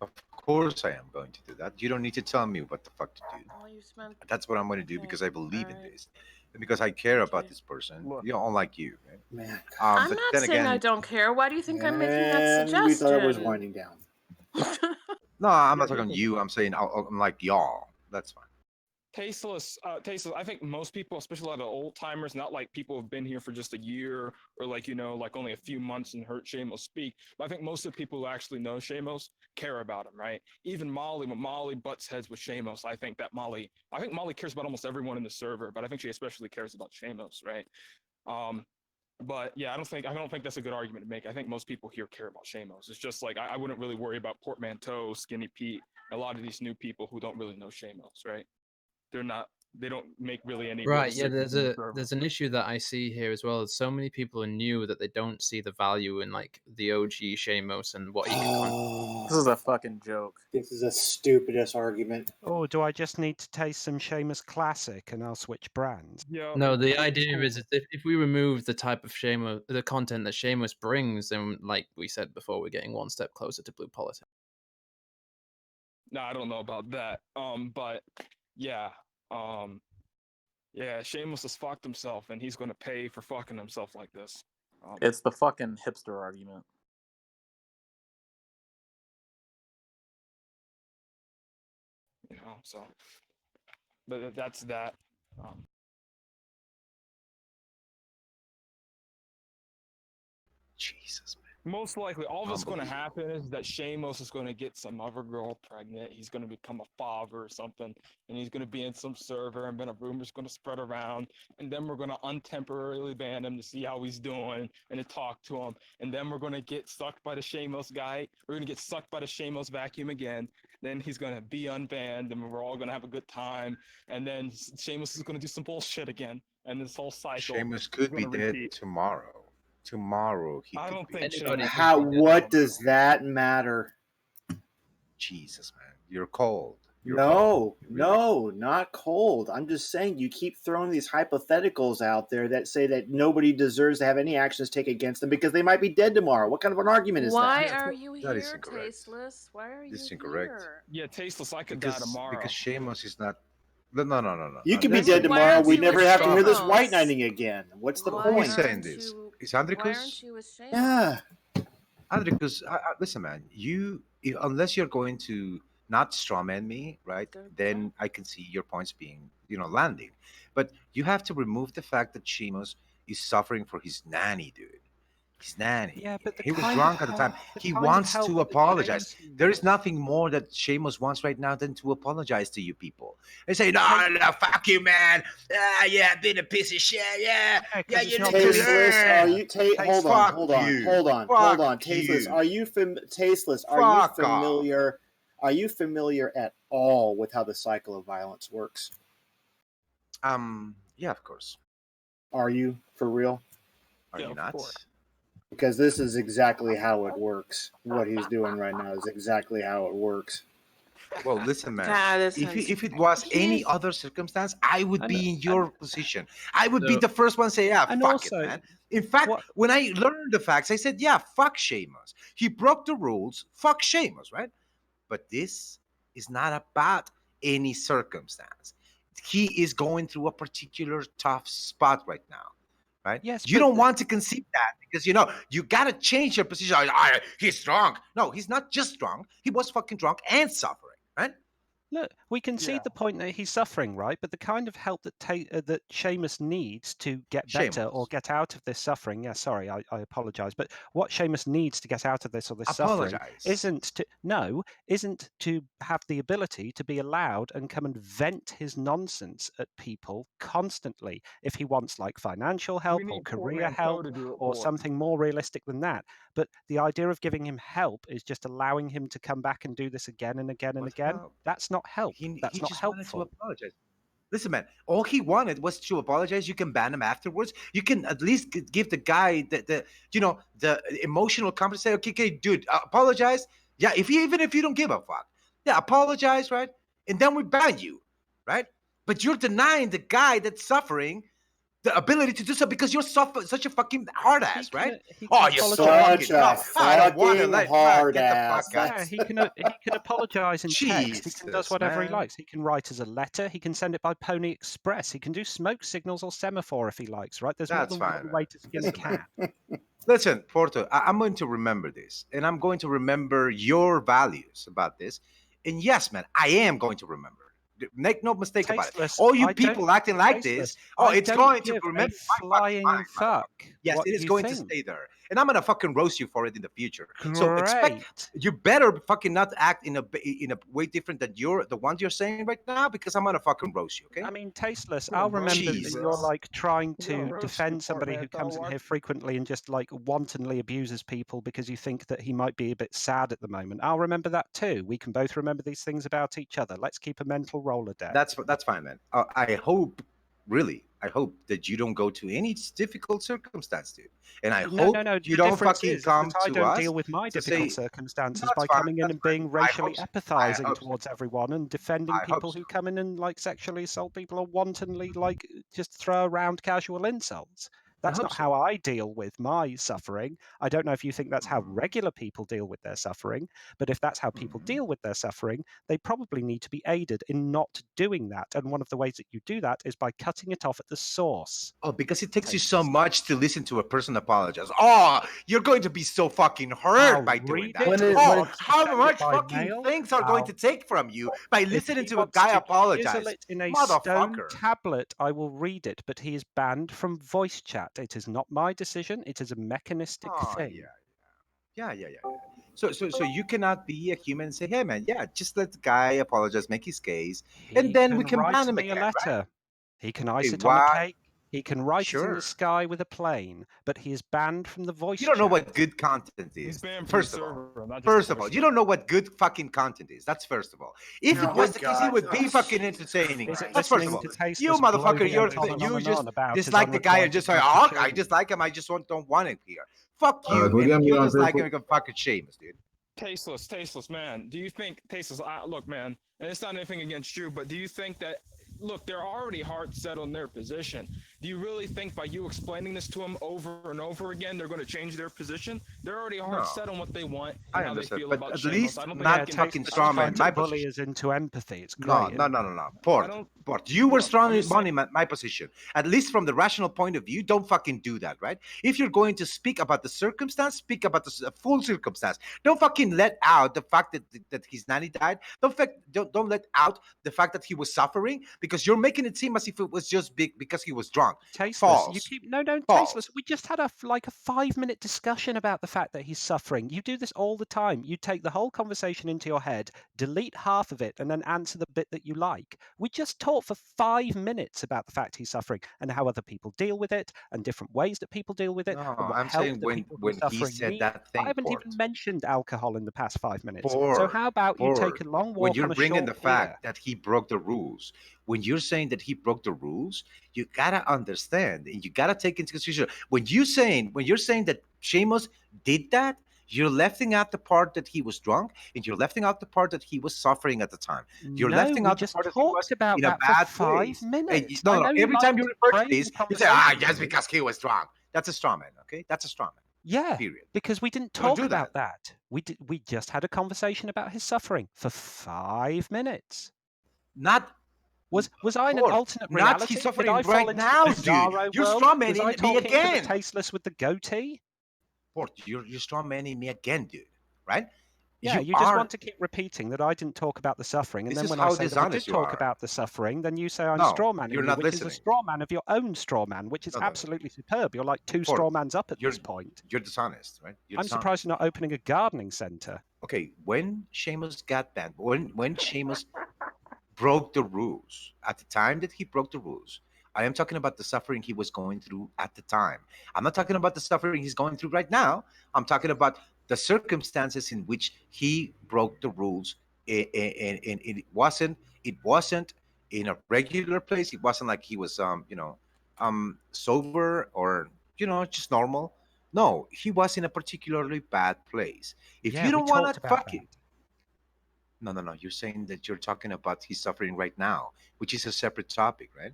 O: Of course, I am going to do that. You don't need to tell me what the fuck to do.
T: Well, you spent.
O: That's what I'm going to do
T: Okay,
O: because I believe in
T: alright.
O: this, and because I care about this person. Unlike you,
S: man.
T: I'm
O: but
T: not
O: then
T: saying I
O: again,
T: don't care. Why do you think I'm making that
S: And
T: suggestion?
S: we thought it was winding down.
O: no, I'm not talking you. I'm saying I'm like y'all. That's fine.
F: Tasteless. I think most people, especially a lot of old timers, not like people who've been here for just a year or like only a few months and heard Seamus speak. But I think most of the people who actually know Seamus care about him, right? Even Molly, when Molly butts heads with Seamus, I think Molly cares about almost everyone in the server, but I think she especially cares about Seamus, right? But yeah, I don't think that's a good argument to make. I think most people here care about Shamos. It's just like I wouldn't really worry about Portmanteau, Skinny Pete, a lot of these new people who don't really know Shamos, right? They don't make really any real
B: Right, yeah,
F: decisions in the server.
B: there's an issue that I see here as well. So many people are new that they don't see the value in like the OG Shamos and what he can contribute.
U: This is a fucking joke.
S: This is the stupidest argument.
P: Or do I just need to taste some Seamus Classic and I'll switch brands?
F: Yeah.
B: No, the idea is if we remove the type of Shamos, the content that Shamos brings, then like we said before, we're getting one step closer to blue politics.
F: No, I don't know about that. But yeah, yeah, Sheamus has fucked himself, and he's gonna pay for fucking himself like this.
U: It's the fucking hipster argument.
F: You know, so, but that's that.
O: Jesus, man.
F: Most likely, all that's going to happen is that Sheamus is going to get some other girl pregnant. He's going to become a father or something, and he's going to be in some server, and then a rumor's going to spread around, and then we're going to untemporarily ban him to see how he's doing and to talk to him, and then we're going to get sucked by the Sheamus guy. We're going to get sucked by the Sheamus vacuum again. Then he's going to be unbanned, and we're all going to have a good time, and then Sheamus is going to do some bullshit again, and this whole cycle.
O: Sheamus could be dead tomorrow. Tomorrow he
F: I
O: could
F: don't
O: be
F: think
O: dead.
S: How? What does that matter?
O: Jesus, man, you're cold. You're
S: No,
O: cold.
S: no, not cold. I'm just saying you keep throwing these hypotheticals out there that say that nobody deserves to have any actions taken against them because they might be dead tomorrow. What kind of an argument is
T: Why
S: that?
T: are you
O: That is
T: here,
O: incorrect.
T: Tasteless? Why are you
O: This is incorrect.
T: here?
F: Yeah, Tasteless, I could die tomorrow.
O: Because Sheamus is not. No.
S: You could be
T: Then
S: dead
T: why
S: tomorrow.
T: aren't
S: We
T: you
S: never
T: with
S: have to hear this
T: Sheamus?
S: white knighting again. What's the
T: Why
O: Who
S: point?
O: is saying
T: aren't
O: this?
T: you-
O: Is
T: Why aren't
O: Andricus?
T: you with Sheamus?
S: Yeah.
O: Andricus, listen, man. Unless you're going to not strawman me, right? Then I can see your points being, landing. But you have to remove the fact that Sheamus is suffering for his nanny, dude. His nanny.
P: Yeah, but
O: He was drunk at the time. He wants to apologize. There is nothing more that Sheamus wants right now than to apologize to you people. They say, no, fuck you, man. Yeah, I've been a piece of shit. Yeah, you need to
S: Tasteless, are
O: learn.
S: you hold
O: Fuck
S: on.
O: Fuck
S: Tasteless,
O: you.
S: are you Tasteless? Are
O: Fuck
S: you familiar? Are you familiar at all with how the cycle of violence works?
O: Yeah, of course.
S: Are you for real?
O: Are you not?
S: Because this is exactly how it works. What he's doing right now is exactly how it works.
O: Well, listen, man.
T: God, this
O: If it was any other circumstance, I would be in your position. I would be
B: So-
O: the first one to say, yeah,
P: and
O: fuck
P: also,
O: it, man. In fact, when I learned the facts, I said, yeah, fuck Sheamus. He broke the rules. Fuck Sheamus, right? But this is not about any circumstance. He is going through a particular tough spot right now. Right?
P: Yes,
O: you don't want to concede that because you got to change your position. He's drunk. No, he's not just drunk. He was fucking drunk and suffering, right?
P: Look, we can see the point that he's suffering, right? But the kind of help that that Sheamus needs to get better or get out of this suffering. Yeah, sorry, I apologize. But what Sheamus needs to get out of this or this suffering isn't to have the ability to be allowed and come and vent his nonsense at people constantly. If he wants like financial help or career help or something more realistic than that. But the idea of giving him help is just allowing him to come back and do this again and again and again. That's not help. That's not
O: just
P: helpful.
O: wanted to apologize. Listen, man, all he wanted was to apologize. You can ban him afterwards. You can at least give the guy the emotional compensation. Okay, dude, apologize. Yeah, even if you don't give a fuck. Yeah, apologize, right? And then we ban you, right? But you're denying the guy that's suffering the ability to do so because you're such a fucking hard ass, right? Oh, you're so fucking tough. I don't want to let
S: hard
O: get the
S: ass.
O: fuck out.
P: Yeah, he can apologize in text. He can does whatever he
O: man.
P: likes. He can write as a letter. He can send it by Pony Express. He can do smoke signals or semaphore if he likes. Right? There's
O: That's
P: more than
O: fine,
P: one way to skin a cat.
O: Listen, Porto, I'm going to remember this, and I'm going to remember your values about this. And yes, man, I am going to remember. Make no mistake about it.
P: Tasteless,
O: All you
P: I
O: people
P: don't-
O: acting like
P: Tasteless,
O: this,
P: I
O: it's
P: don't
O: going to
P: give a
O: remember
P: flying fuck.
O: Yes,
P: what
O: it is
P: you
O: going to
P: think.
O: stay there. and I'm gonna fucking roast you for it in the future. So expect you better fucking not act in a way different than the one you're saying right now, because I'm gonna fucking roast you. Okay?
P: I mean, Tasteless, I'll remember that you're like trying to defend somebody who comes in here frequently and just like wantonly abuses people because you think that he might be a bit sad at the moment. I'll remember that too. We can both remember these things about each other. Let's keep a mental Rolodex.
O: That's fine, man. I hope that you don't go to any difficult circumstance, dude. And I hope you don't fucking come
P: that I
O: to
P: don't
O: us
P: deal with my
O: to
P: difficult
O: say,
P: circumstances
O: "That's
P: by
O: fine,
P: coming in
O: that's
P: and being racially
O: I
P: empathizing
O: hope so.
P: towards everyone and defending
O: I hope
P: people who come in and like sexually assault people or wantonly like just throw around casual insults. That's
O: hope
P: not how I deal with my suffering. I don't know if you think that's how regular people deal with their suffering, but if that's how people deal with their suffering, they probably need to be aided in not doing that. And one of the ways that you do that is by cutting it off at the source.
O: Oh, because it takes you so much to listen to a person apologize. Oh, you're going to be so fucking hurt by doing that. How much fucking things are going to take from you by listening to a guy apologize?
P: Chisel it in a stone
O: Motherfucker.
P: tablet, I will read it, but he is banned from voice chat. It is not my decision. It is a mechanistic thing.
O: Yeah. So you cannot be a human and say, hey man, yeah, just let the guy apologize, make his case, and then we can
P: write
O: ban him
P: me a
O: again,
P: letter.
O: right?
P: He can ice
O: Hey,
P: it on a
O: why?
P: cake. He can write it in
O: Sure.
P: the sky with a plane, but he is banned from the voice
O: You don't know
P: chat.
O: what good content
F: He's
O: is.
F: banned from
O: First
F: the
O: of all,
F: server, not just
O: first
F: the
O: of all,
F: voice
O: you don't know what good fucking content is. That's first of all. If it was the case, it would be fucking entertaining.
P: Is it
O: That's first of
P: listening
O: all.
P: to tasteless
O: You motherfucker,
P: gloating
O: you
P: and
O: just
P: about his
O: dislike the guy and just say,
P: unrequited
O: oh, I
P: children?
O: dislike him. I just don't want him here. Fuck you,
G: can we get
O: and
G: me
O: you
G: on
O: dislike him
G: Facebook?
O: like a fucking Seamus, dude.
F: Tasteless, man. Do you think Tasteless? Look, man, and it's not anything against you, but do you think that? Look, they're already hard set on their position. Do you really think by you explaining this to them over and over again, they're going to change their position? They're already hard set on what they want and
O: I
F: how they
O: understand,
F: feel
O: but
F: about
O: at
F: Sheamus.
O: least
F: I don't think
O: not
F: they can
O: fucking
F: I don't
O: strawman
F: think-
O: my
P: Bully
O: position.
P: us into empathy. It's
O: No,
P: great.
O: no. Port. You were strong in my position. At least from the rational point of view, don't fucking do that, right? If you're going to speak about the circumstance, speak about the full circumstance. Don't fucking let out the fact that his nanny died. Don't let out the fact that he was suffering, because you're making it seem as if it was just big because he was drunk.
P: Tasteless.
O: False.
P: You keep tasteless.
O: False.
P: We just had a 5-minute discussion about the fact that he's suffering. You do this all the time. You take the whole conversation into your head, delete half of it, and then answer the bit that you like. We just talked for 5 minutes about the fact he's suffering and how other people deal with it and different ways that people deal with it.
O: No,
P: and what
O: I'm
P: help
O: saying
P: the
O: when
P: people who are
O: he
P: suffering
O: said
P: need.
O: that thing,
P: I haven't
O: Port.
P: even mentioned alcohol in the past 5 minutes. So
O: Port,
P: how about you take a long walk
O: when you're
P: on a
O: bringing
P: short
O: the
P: pier?
O: fact that he broke the rules, when you're saying that he broke the rules, you gotta understand and you gotta take into consideration when you're saying that Sheamus did that, you're leaving out the part that he was drunk, and you're leaving out the part that he was suffering at the time. You're
P: No,
O: leaving
P: we
O: out the
P: just
O: part that he was
P: talked about
O: in a
P: that for
O: bad
P: 5
O: place. Hey,
P: minutes.
O: no,
P: I know you
O: every time
P: like
O: you
P: to
O: refer to
P: frame
O: this,
P: the
O: you say,
P: conversation
O: just
P: with
O: because he was drunk. That's a straw man, okay? That's a straw man.
P: Yeah,
O: Period.
P: because we didn't
O: Don't
P: talk
O: do
P: about that. We just had a conversation about his suffering for 5 minutes.
O: Not
P: Was I in an
O: Port,
P: alternate
O: not
P: reality?
O: he's
P: Did
O: suffering
P: I fall
O: right
P: into
O: now,
P: the
O: dude.
P: bizarro
O: You're
P: world?
O: straw
P: Was I
O: manning me
P: talking to the
O: again.
P: tasteless with the goatee?
O: Port, you're straw manning me again, dude. Right?
P: Yeah, you just want to keep repeating that I didn't talk about the suffering, and
O: This
P: then
O: is
P: when I
O: how
P: say that I did
O: dishonest you
P: talk
O: are.
P: about the suffering, then you say I'm
O: No,
P: straw manning
O: you're
P: you,
O: not
P: which is a
O: listening.
P: straw man of your own straw man, which is
O: No.
P: absolutely superb. You're like 2
O: Port,
P: straw mans up at this point.
O: You're dishonest, right? You're
P: I'm surprised you're not opening a gardening center.
O: Okay, when Sheamus got banned, when Sheamus broke the rules, at the time that he broke the rules, I am talking about the suffering he was going through at the time. I'm not talking about the suffering he's going through right now. I'm talking about the circumstances in which he broke the rules. And it wasn't in a regular place. It wasn't like he was sober or just normal. No, he was in a particularly bad place. If
P: Yeah,
O: you
P: we
O: don't want
P: talked
O: to
P: about
O: fuck it, no. You're saying that you're talking about his suffering right now, which is a separate topic, right?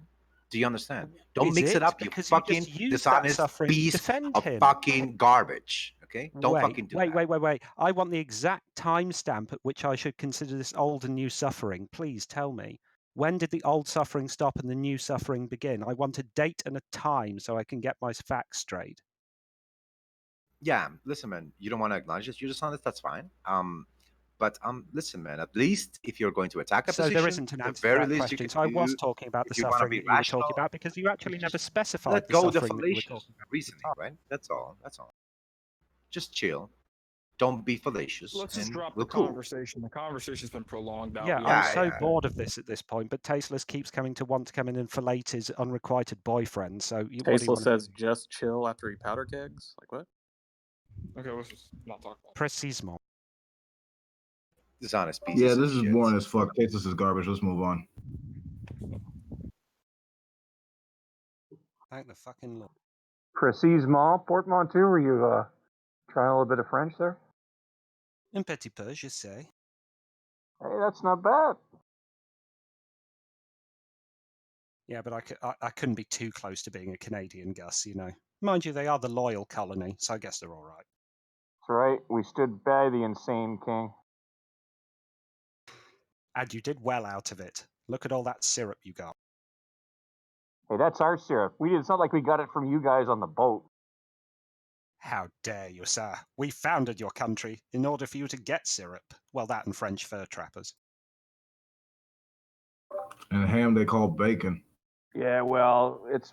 O: Do you understand? Don't
P: Is
O: mix it
P: it?
O: up, you
P: Because you
O: fucking
P: just used that
O: dishonest
P: suffering to
O: piece
P: defend
O: of
P: him.
O: fucking garbage. Okay? Don't fucking do that.
P: Wait. I want the exact timestamp at which I should consider this old and new suffering. Please tell me. When did the old suffering stop and the new suffering begin? I want a date and a time so I can get my facts straight.
O: Yeah, listen, man. You don't want to acknowledge that you're dishonest. That's fine. But listen, man. At least if you're going to attack a
P: So
O: position,
P: there isn't an
O: the
P: answer to
O: very
P: that
O: least you
P: question.
O: can
P: So I was
O: do,
P: talking about the
O: if you want to
P: suffering
O: be
P: that you were
O: rational,
P: talking about because you actually never specified
O: let
P: the
O: go of the
P: suffering that you were
O: fallacious
P: talking about.
O: reasoning, right? That's all. That's all. Just chill. Don't be fallacious.
F: Let's just
O: and
F: drop
O: we're
F: the
O: cool.
F: conversation. The conversation's been prolonged out.
P: Yeah,
F: We
P: I'm
F: understand.
P: so bored of this at this point, but Tasteless keeps coming to want to come in and fillet his unrequited boyfriend, so what do you
U: Tasteless
P: want to
U: says just chill after he powder kegs. Like what?
F: Okay, let's just not talk about it.
P: Precisement.
O: Dishonest pieces
G: Yeah,
O: of
G: this is
O: shit.
G: boring as fuck. Tasteless is garbage. Let's move on.
P: Thank the fucking Lord.
N: Precisement, portmanteau. Were you trying a little bit of French there?
P: Un petit peu, je sais.
N: Hey, that's not bad.
P: Yeah, but I couldn't be too close to being a Canadian, Gus, you know. Mind you, they are the loyal colony, so I guess they're all right.
N: That's right. We stood by the insane king.
P: And you did well out of it. Look at all that syrup you got.
N: Hey, that's our syrup. It's not like we got it from you guys on the boat.
P: How dare you, sir? We founded your country in order for you to get syrup. Well, that and French fur trappers.
G: And ham they call bacon.
N: Yeah, well, it's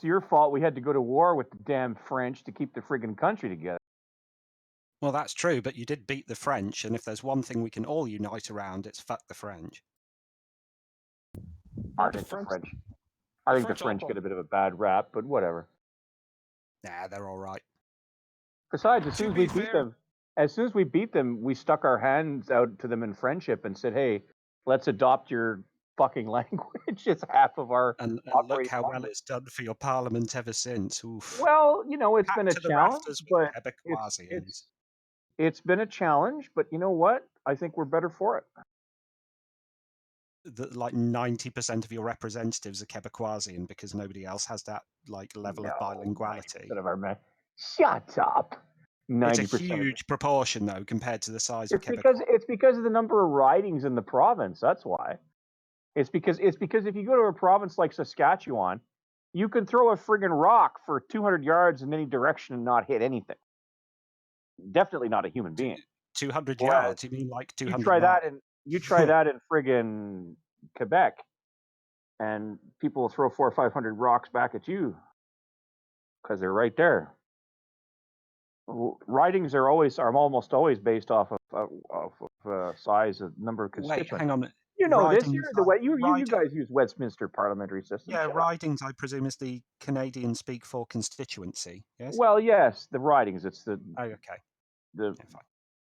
N: your fault. We had to go to war with the damn French to keep the friggin' country together.
P: Well, that's true, but you did beat the French, and if there's one thing we can all unite around, it's fuck the French.
N: I think the French get a bit of a bad rap, but whatever.
P: Nah, they're all right.
N: Besides, as soon as we beat them, we stuck our hands out to them in friendship and said, "Hey, let's adopt your fucking language." It's half of our
P: and look how well it's done for your parliament ever since. Oof.
N: Well, it's been a
P: to the
N: challenge,
P: rafters
N: but
P: with Quebecquasians.
N: it's been a challenge. But you know what? I think we're better for it.
P: Like 90% of your representatives are Quebecoisian because nobody else has that level of bilinguality.
N: Of our men. Shut up. 90%.
P: It's a huge proportion though compared to the size of Quebec.
N: It's because of the number of ridings in the province. That's why. It's because if you go to a province like Saskatchewan, you can throw a friggin' rock for 200 yards in any direction and not hit anything. Definitely not a human being.
P: 200 yards? You mean like 200
N: You try that in friggin' Quebec, and people will throw 400 or 500 rocks back at you because they're right there. Ridings are almost always based off of size of number of constituents.
P: Wait, hang on.
N: You know
P: ridings,
N: this. You're the way you guys use Westminster parliamentary system.
P: Yeah, ridings, I presume, is the Canadian speak for constituency. Yes.
N: Well, yes, the ridings. It's the.
P: Oh, okay.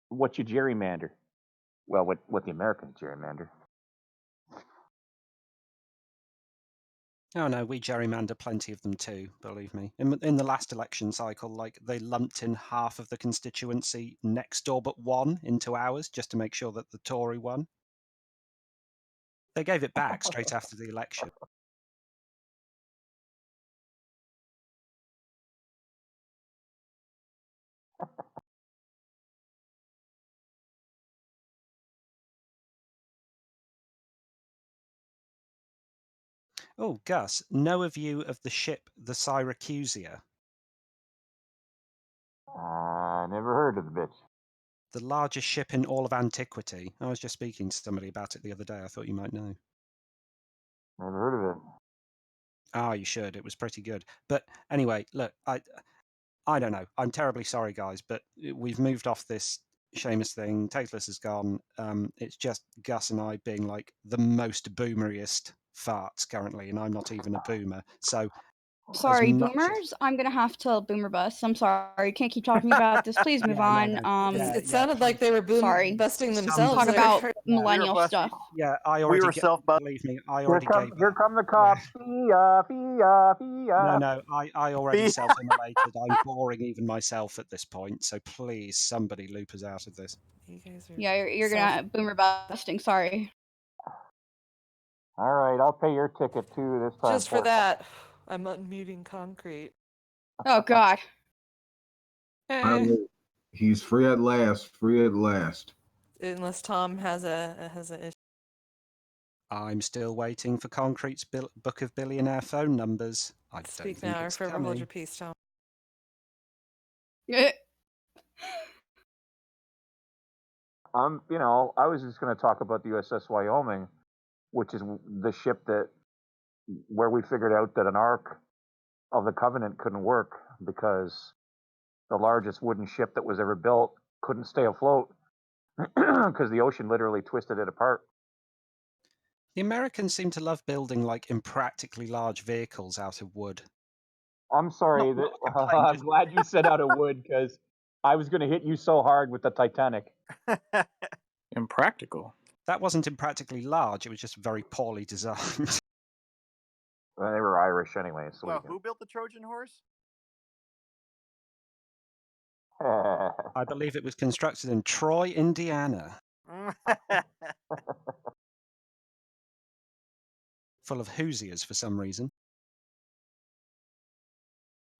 N: What you gerrymander. Well, what the Americans gerrymander.
P: Oh no, we gerrymander plenty of them too. Believe me. In the last election cycle, they lumped in half of the constituency next door but one into ours just to make sure that the Tory won. They gave it back straight after the election. Oh, Gus, know a view of the ship the Syracusia?
N: Never heard of the bitch.
P: The largest ship in all of antiquity. I was just speaking to somebody about it the other day. I thought you might know.
N: Never heard of it.
P: Ah, you should. It was pretty good. But anyway, look, I don't know. I'm terribly sorry, guys, but we've moved off this Seamus thing. Tasteless is gone. It's just Gus and I being like the most boomeriest farts currently, and I'm not even a boomer. So,
L: sorry, boomers. I'm gonna have to boomer bust. I'm sorry. Can't keep talking about this. Please move on.
E: It sounded like they were busting themselves.
L: Talk
E: there.
L: about millennial stuff.
P: Yeah, I already. Believe me, I already gave.
N: Here come the cops. Fia, fia, fia.
P: No, I already self-immolated. I'm boring even myself at this point. So please, somebody loop us out of this.
E: You guys are
L: Yeah, you're gonna boomer busting. Sorry.
N: All right, I'll pay your ticket too this time.
E: Just for that, I'm unmuting concrete.
L: Oh God.
G: He's free at last. Free at last.
E: Unless Tom has a issue.
P: I'm still waiting for Concrete's Book of Billionaire phone numbers. I don't
E: Speak
P: think
E: now or
P: it's
E: forever
P: coming.
E: hold your peace, Tom.
N: I was just going to talk about the USS Wyoming, which is the ship where we figured out that an Ark of the Covenant couldn't work because the largest wooden ship that was ever built, couldn't stay afloat because the ocean literally twisted it apart.
P: The Americans seem to love building like impractically large vehicles out of wood.
N: I'm sorry.
P: Not a complaint,
N: I'm
P: just-
N: glad you said out of wood because I was going to hit you so hard with the Titanic.
U: Impractical.
P: That wasn't impractically large. It was just very poorly designed.
N: Well, they were Irish anyway. So
K: Well, who built the Trojan horse?
P: I believe it was constructed in Troy, Indiana. Full of Hoosiers for some reason.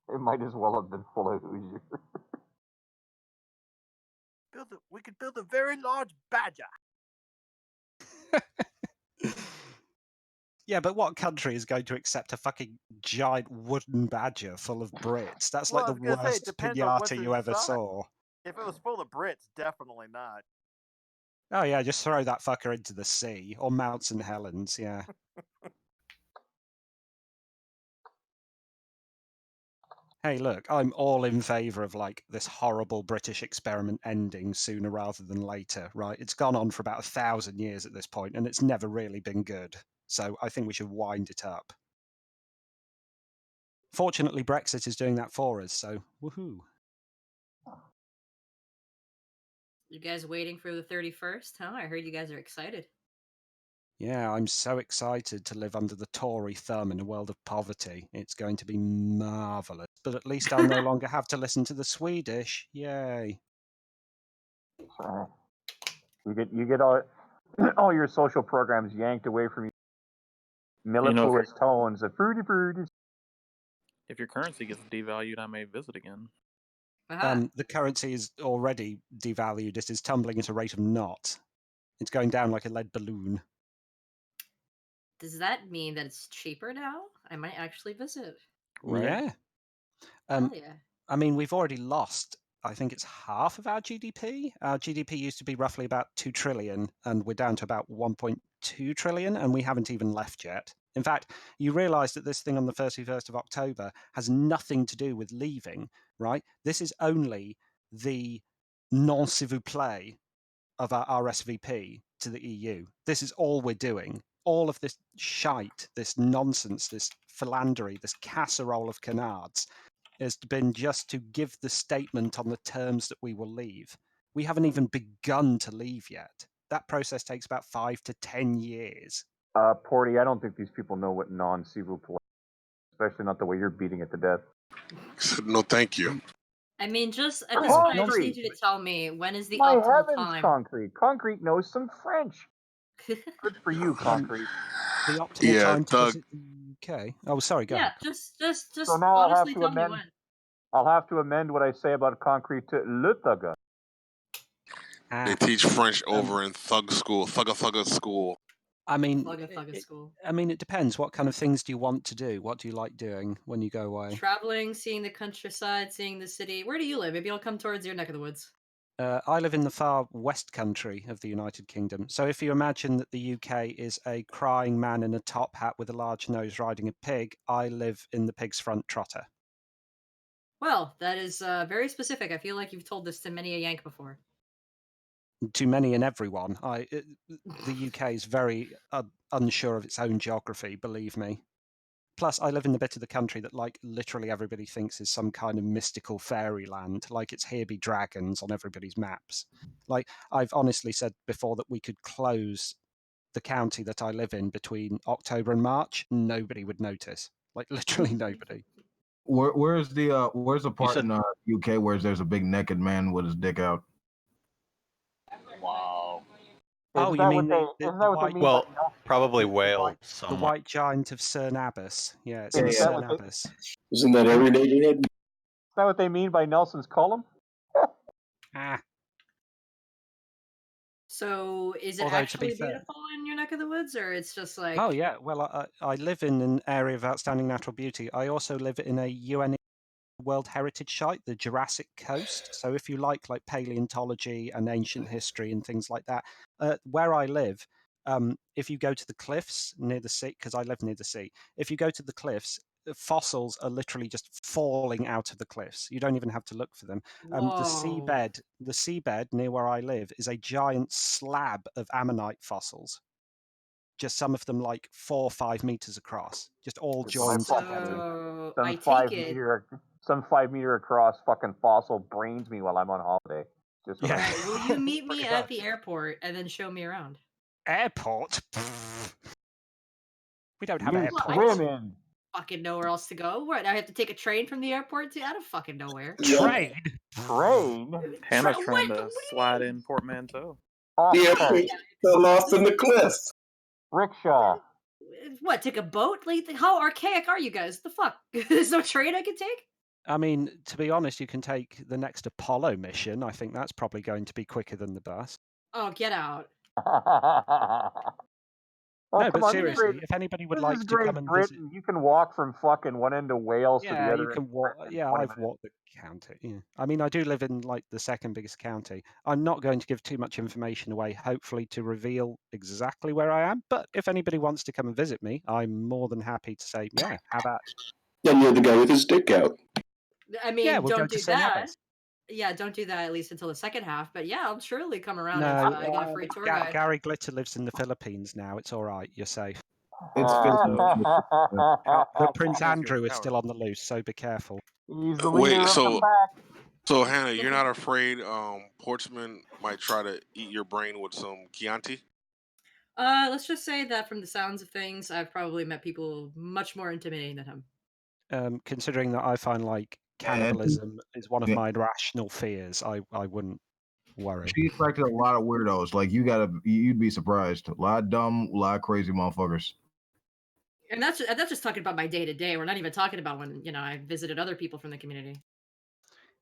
N: It might as well have been full of Hoosiers.
K: We could build a very large badger.
P: Yeah, but what country is going to accept a fucking giant wooden badger full of Brits? That's
K: Well,
P: like
K: I
P: the
K: was gonna say, it
P: worst
K: depends on what's
P: pinata you ever
K: inside.
P: saw.
K: If it was full of Brits, definitely not.
P: Oh yeah, just throw that fucker into the sea or Mount St. Helens, yeah. Hey, look, I'm all in favour of like this horrible British experiment ending sooner rather than later, right? It's gone on for about 1,000 years at this point, and it's never really been good. So I think we should wind it up. Fortunately, Brexit is doing that for us, so woohoo.
D: You guys waiting for the 31st, huh? I heard you guys are excited.
P: Yeah, I'm so excited to live under the Tory thumb in a world of poverty. It's going to be marvellous. But at least I'll no longer have to listen to the Swedish. Yay.
N: You get all your social programs yanked away from you. Mellifluous tones of fruity fruities.
U: If your currency gets devalued, I may visit again.
P: The currency is already devalued. It is tumbling at a rate of naught. It's going down like a lead balloon.
D: Does that mean that it's cheaper now? I might actually visit.
P: Yeah.
D: Hell yeah.
P: I mean, we've already lost, I think it's half of our GDP. Our GDP used to be roughly about 2 trillion, and we're down to about 1.2 trillion, and we haven't even left yet. In fact, you realise that this thing on the 31st of October has nothing to do with leaving, right? This is only the non s'il vous plaît of our RSVP to the EU. This is all we're doing. All of this shite, this nonsense, this philandery, this casserole of canards has been just to give the statement on the terms that we will leave. We haven't even begun to leave yet. That process takes about 5 to 10 years.
N: Porty, I don't think these people know what non-s'il vous plaît, especially not the way you're beating it to death.
M: No, thank you.
D: I mean, just at this point, I just need you to tell me when is the
N: My
D: optimal
N: heavens,
D: time.
N: Concrete. Concrete knows some French. Good for you, Concrete.
P: The optimal
M: Yeah,
P: time to
M: Thug.
P: visit the UK. Oh, sorry, go
D: Yeah,
P: ahead.
D: just
N: So now I'll have
D: honestly
N: to
D: tell me
N: amend.
D: when.
N: I'll have to amend what I say about Concrete to Le Thugga.
M: They teach French over in Thugga school.
P: I mean,
D: Thugga school.
P: I mean, it depends. What kind of things do you want to do? What do you like doing when you go away?
D: Traveling, seeing the countryside, seeing the city. Where do you live? Maybe I'll come towards your neck of the woods.
P: I live in the far west country of the United Kingdom. So if you imagine that the UK is a crying man in a top hat with a large nose riding a pig, I live in the pig's front trotter.
D: Well, that is very specific. I feel like you've told this to many a Yank before.
P: To many and everyone. The UK is very unsure of its own geography, believe me. Plus, I live in the bit of the country that, like, literally everybody thinks is some kind of mystical fairyland. Like, it's here be dragons on everybody's maps. Like, I've honestly said before that we could close the county that I live in between October and March. Nobody would notice. Like, literally nobody.
G: Where's the part in UK where there's a big naked man with his dick out?
K: Wow.
P: Oh, you mean the white?
V: Well, probably Wales.
P: The
V: Somewhere.
P: white giant of Cern Abbas. Yeah, it's
N: Is
P: in
N: that
P: Cern
N: what they-
P: Abbas.
V: Isn't that every neighborhood?
N: Is that what they mean by Nelson's column?
P: Ah.
D: So, is it
P: Although, to be
D: actually
P: fair-
D: beautiful in your neck of the woods, or it's just like?
P: Oh yeah, well, I live in an area of outstanding natural beauty. I also live in a UN World Heritage Site, the Jurassic Coast. So if you like paleontology and ancient history and things like that, where I live, if you go to the cliffs near the sea, because I live near the sea, if you go to the cliffs, fossils are literally just falling out of the cliffs. You don't even have to look for them. The
D: Whoa.
P: seabed near where I live is a giant slab of ammonite fossils. Just some of them like 4 or 5 meters across, just all joined together.
D: So
N: Some
D: I
N: 5
D: take it.
N: some 5 meter across fucking fossil brains me while I'm on holiday. Just
D: All right, will you meet me at the airport and then show me around?
P: Airport? We don't have
N: You
P: airports.
N: swim in.
D: Fucking nowhere else to go. What? I have to take a train from the airport to out of fucking nowhere.
P: Train?
U: Hannah's trying to slide in portmanteau.
V: The airport fell off in the cliff.
N: Rickshaw.
D: What? Take a boat? Like, how archaic are you guys? The fuck? There's no train I can take?
P: I mean, to be honest, you can take the next Apollo mission. I think that's probably going to be quicker than the bus.
D: Oh, get out.
N: Oh,
P: No,
N: come
P: but
N: on,
P: seriously, if anybody would
N: this
P: like
N: is
P: to
N: Great
P: come and
N: Britain.
P: visit,
N: You can walk from fucking one end of Wales to the
P: yeah,
N: other.
P: you can walk. Yeah, I've walked the county. Yeah, I mean, I do live in like the second biggest county. I'm not going to give too much information away, hopefully to reveal exactly where I am. But if anybody wants to come and visit me, I'm more than happy to say, yeah, how about?
V: Then you're the guy with his dick out.
D: I mean,
P: Yeah, we'll go
D: don't
P: to
D: do
P: St.
D: that.
P: Albans.
D: Yeah, don't do that at least until the second half. But yeah, I'll surely come around
P: No,
D: if I get a free tour guide.
P: Gary Glitter lives in the Philippines now. It's all right. You're safe.
G: It's
P: But Prince Andrew is still on the loose, so be careful.
N: He's the leader
M: Wait,
N: of the pack.
M: so Hannah, you're not afraid Portsman might try to eat your brain with some Chianti?
D: Let's just say that from the sounds of things, I've probably met people much more intimidating than him.
P: Considering that I find like cannibalism is one of my irrational fears, I wouldn't worry.
G: She attracted a lot of weirdos. Like you'd be surprised. A lot of dumb, a lot of crazy motherfuckers.
D: And that's just talking about my day to day. We're not even talking about when I visited other people from the community.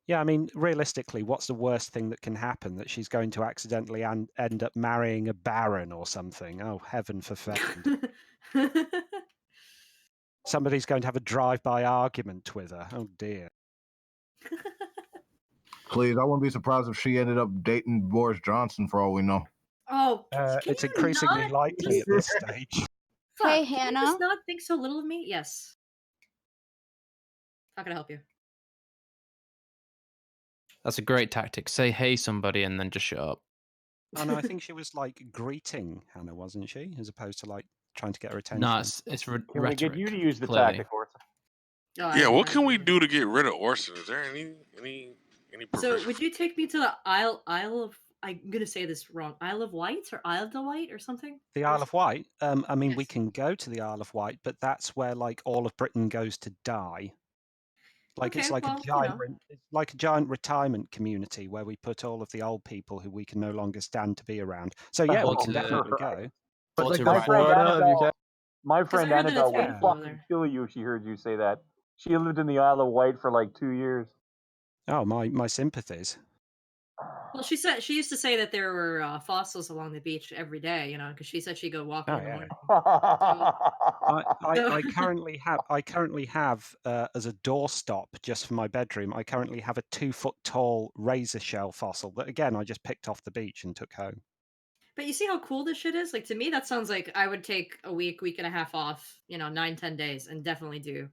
P: Yeah, I mean, realistically, what's the worst thing that can happen? That she's going to accidentally end up marrying a baron or something? Oh, heaven forfend. Somebody's going to have a drive-by argument with her. Oh, dear.
G: Please, I wouldn't be surprised if she ended up dating Boris Johnson for all we know.
D: Oh,
P: it's increasingly likely at this stage.
D: Fuck,
L: Hey,
D: can you just not think so little of me? Yes. How can I help you?
B: That's a great tactic. Say hey somebody and then just shut up.
P: Oh, no, I think she was like greeting Hannah, wasn't she? As opposed to like trying to get her attention.
B: No, it's
N: Can
B: rhetoric.
N: we get you to use the
B: clearly.
N: tactic, Orson?
M: Yeah, what can we do to get rid of Orson? Is there any provision?
D: So, would you take me to the Isle of? I'm gonna say this wrong. Isle of Wight or Isle of Wight or something?
P: The Isle of Wight. I mean, we can go to the Isle of Wight, but that's where like all of Britain goes to die. Like it's like it's like a giant retirement community where we put all of the old people who we can no longer stand to be around. So yeah, we can definitely go.
N: My friend Annabelle would
D: over
N: fucking
D: there.
N: kill you if she heard you say that. She lived in the Isle of Wight for like 2 years.
P: Oh, my sympathies.
D: Well, she used to say that there were fossils along the beach every day, because she said she'd go walking in the morning.
P: I currently have as a doorstop just for my bedroom. I currently have a 2-foot tall razor shell fossil that again I just picked off the beach and took home.
D: But you see how cool this shit is? Like, to me, that sounds like I would take a week and a half off, 9-10 days, and definitely do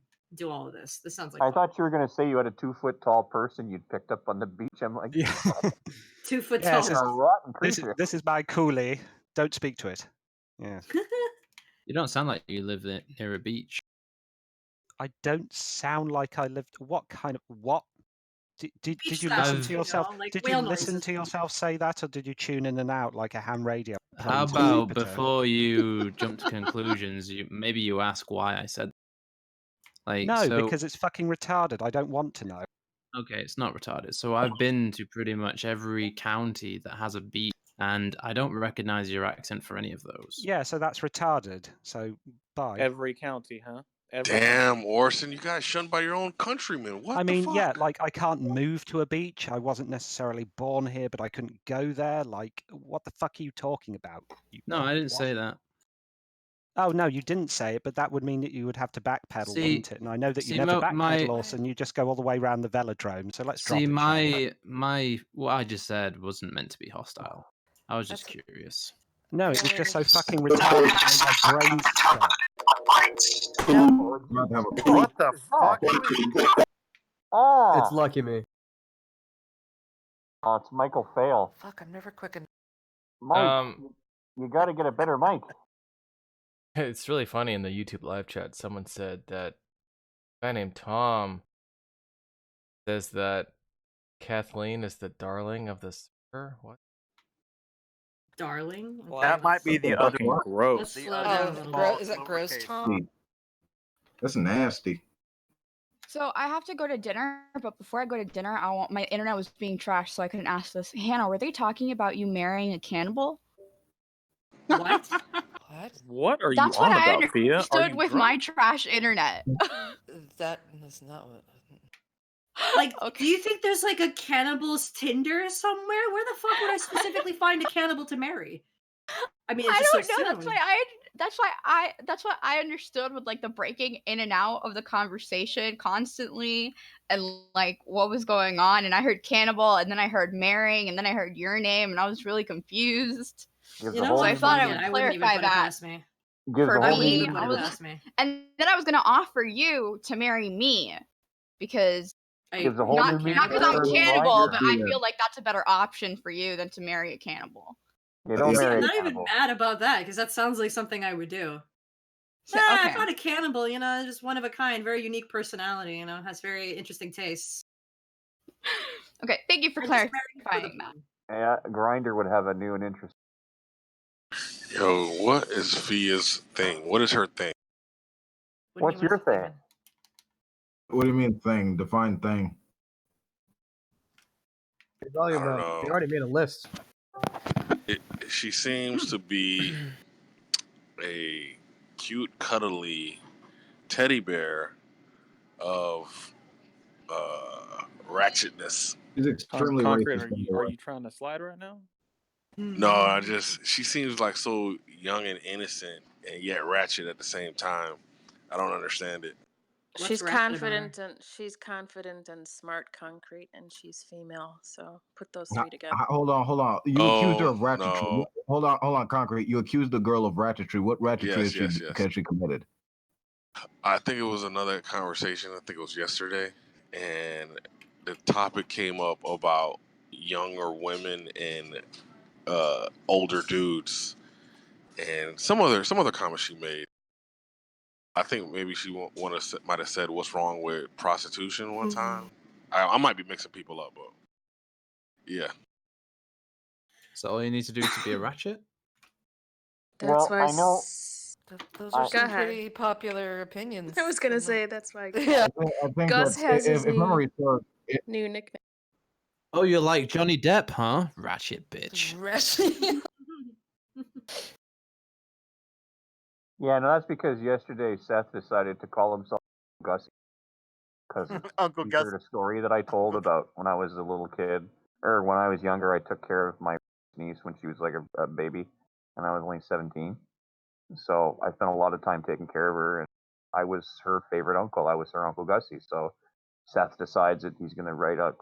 D: all of this. This sounds like
N: I thought you were going to say you had a 2-foot tall person you'd picked up on the beach. I'm like,
D: 2 foot
P: Yeah,
D: tall.
N: a rotten creature.
P: this is my coolie. Don't speak to it. Yeah.
B: You don't sound like you live near a beach.
P: I don't sound like I lived. What? Did you listen to yourself? Did you listen to yourself say that, or did you tune in and out like a ham radio?
B: How
P: playing
B: about
P: Jupiter?
B: before you jump to conclusions, maybe you ask why I said that?
P: No, because it's fucking retarded. I don't want to know.
B: Okay, it's not retarded. So I've been to pretty much every county that has a beach, and I don't recognize your accent for any of those.
P: Yeah, so that's retarded. So bye.
U: Every county, huh?
M: Damn, Orson, you got shunned by your own countrymen. What
P: I
M: the
P: mean,
M: fuck?
P: yeah, like I can't move to a beach. I wasn't necessarily born here, but I couldn't go there. Like, what the fuck are you talking about?
B: No, I didn't say that.
P: Oh no, you didn't say it, but that would mean that you would have to backpedal, wouldn't it? And I know that you never backpedal, Orson. You just go all the way around the velodrome. So let's drop it.
B: What I just said wasn't meant to be hostile. I was just curious.
P: No, it was just so fucking retarded. My brain's shot.
G: about to have a
K: What the fuck?
N: Oh,
C: It's lucky me.
N: oh, it's Michael Fail.
E: Fuck, I'm never quick enough.
N: Mike, you got to get a better mic.
C: It's really funny in the YouTube live chat. Someone said that a guy named Tom says that Kathleen is the darling of the server. What?
D: Darling?
K: That might be the other.
G: What?
U: Gross.
D: Let's
K: The
D: slow
K: other
D: down a
E: Oh,
D: little
K: small
D: bit.
E: is that gross,
K: lowercase.
E: Tom?
G: That's nasty.
L: So I have to go to dinner, but before I go to dinner, my internet was being trashed, so I couldn't ask this. Hannah, were they talking about you marrying a cannibal?
D: What?
E: What?
U: What are you
L: That's what
U: on
L: I
U: about, Fia? Are
L: understood
U: you
L: with
U: drunk?
L: my trash internet.
E: That is not what.
D: Like,
L: Okay.
D: do you think there's like a cannibal's Tinder somewhere? Where the fuck would I specifically find a cannibal to marry? I mean, it's
L: I
D: just
L: don't
D: so
L: know.
D: soon.
L: That's what I understood with like the breaking in and out of the conversation constantly, and like what was going on. And I heard cannibal, and then I heard marrying, and then I heard your name, and I was really confused.
N: Gives
D: You
N: a
D: know
N: whole
D: what?
L: So I
N: new
L: thought I
N: meaning.
L: would
D: I wouldn't even
L: clarify
D: put it
L: that
D: past me.
N: Gives
L: for
N: a
D: I
N: whole
D: wouldn't
N: new
L: me.
D: even put it
N: meaning.
D: past me.
L: And then I was gonna offer you to marry me because
N: Gives a whole
L: not
N: new meaning
L: not
N: to
L: because
N: the
L: I'm
N: term
L: cannibal,
N: grinder.
L: but I feel like that's a better option for you than to marry a cannibal.
N: You don't
D: See, I'm
N: marry a
D: not even
N: cannibal.
D: mad about that because that sounds like something I would do.
L: So,
D: I
L: okay.
D: found a cannibal, you know, just one of a kind, very unique personality, you know, has very interesting tastes.
L: Okay, thank you for
D: I'm just married for the
L: clarifying that.
N: Yeah, grinder would have a new and interesting.
M: Yo, what is Fia's thing? What is her thing?
N: What's your thing?
G: What do you mean thing? Define thing.
C: You've
M: I don't know.
C: already made a list.
M: She seems to be a cute, cuddly teddy bear of ratchetness.
G: He's extremely
U: Concrete,
G: racist. by the
U: are
G: way.
U: you trying to slide right now?
M: No, she seems like so young and innocent and yet ratchet at the same time. I don't understand it.
D: What's
T: She's
D: ratchet about her?
T: confident and smart, concrete, and she's female. So put those
G: H-
T: three together.
G: Hold on. You accused her
M: Oh
G: of ratchetry.
M: no!
G: Hold on, concrete. You accused the girl of ratchetry. What ratchetry
M: Yes.
G: has she committed?
M: I think it was another conversation. I think it was yesterday, and the topic came up about younger women and older dudes, and some other comments she made. I think maybe she might have said what's wrong with prostitution one time. I might be mixing people up, but yeah.
B: So all you need to do to be a ratchet?
T: That's why.
N: I know.
E: Those are
T: Go
E: some
T: ahead.
E: pretty popular opinions.
T: I was gonna
E: I'm
T: say
E: not-
T: that's why.
E: Yeah.
G: I think
T: Gus
G: that
T: has his
G: if memory serves,
T: new nickname.
B: Oh, you're like Johnny Depp, huh? Ratchet bitch.
N: Yeah, no, that's because yesterday Seth decided to call himself Gussie because
K: Uncle
N: he
K: Gus.
N: heard a story that I told about when I was a little kid, or when I was younger. I took care of my niece when she was like a baby, and I was only 17. So I spent a lot of time taking care of her, and I was her favorite uncle. I was her Uncle Gussie. So Seth decides that he's going to write Uncle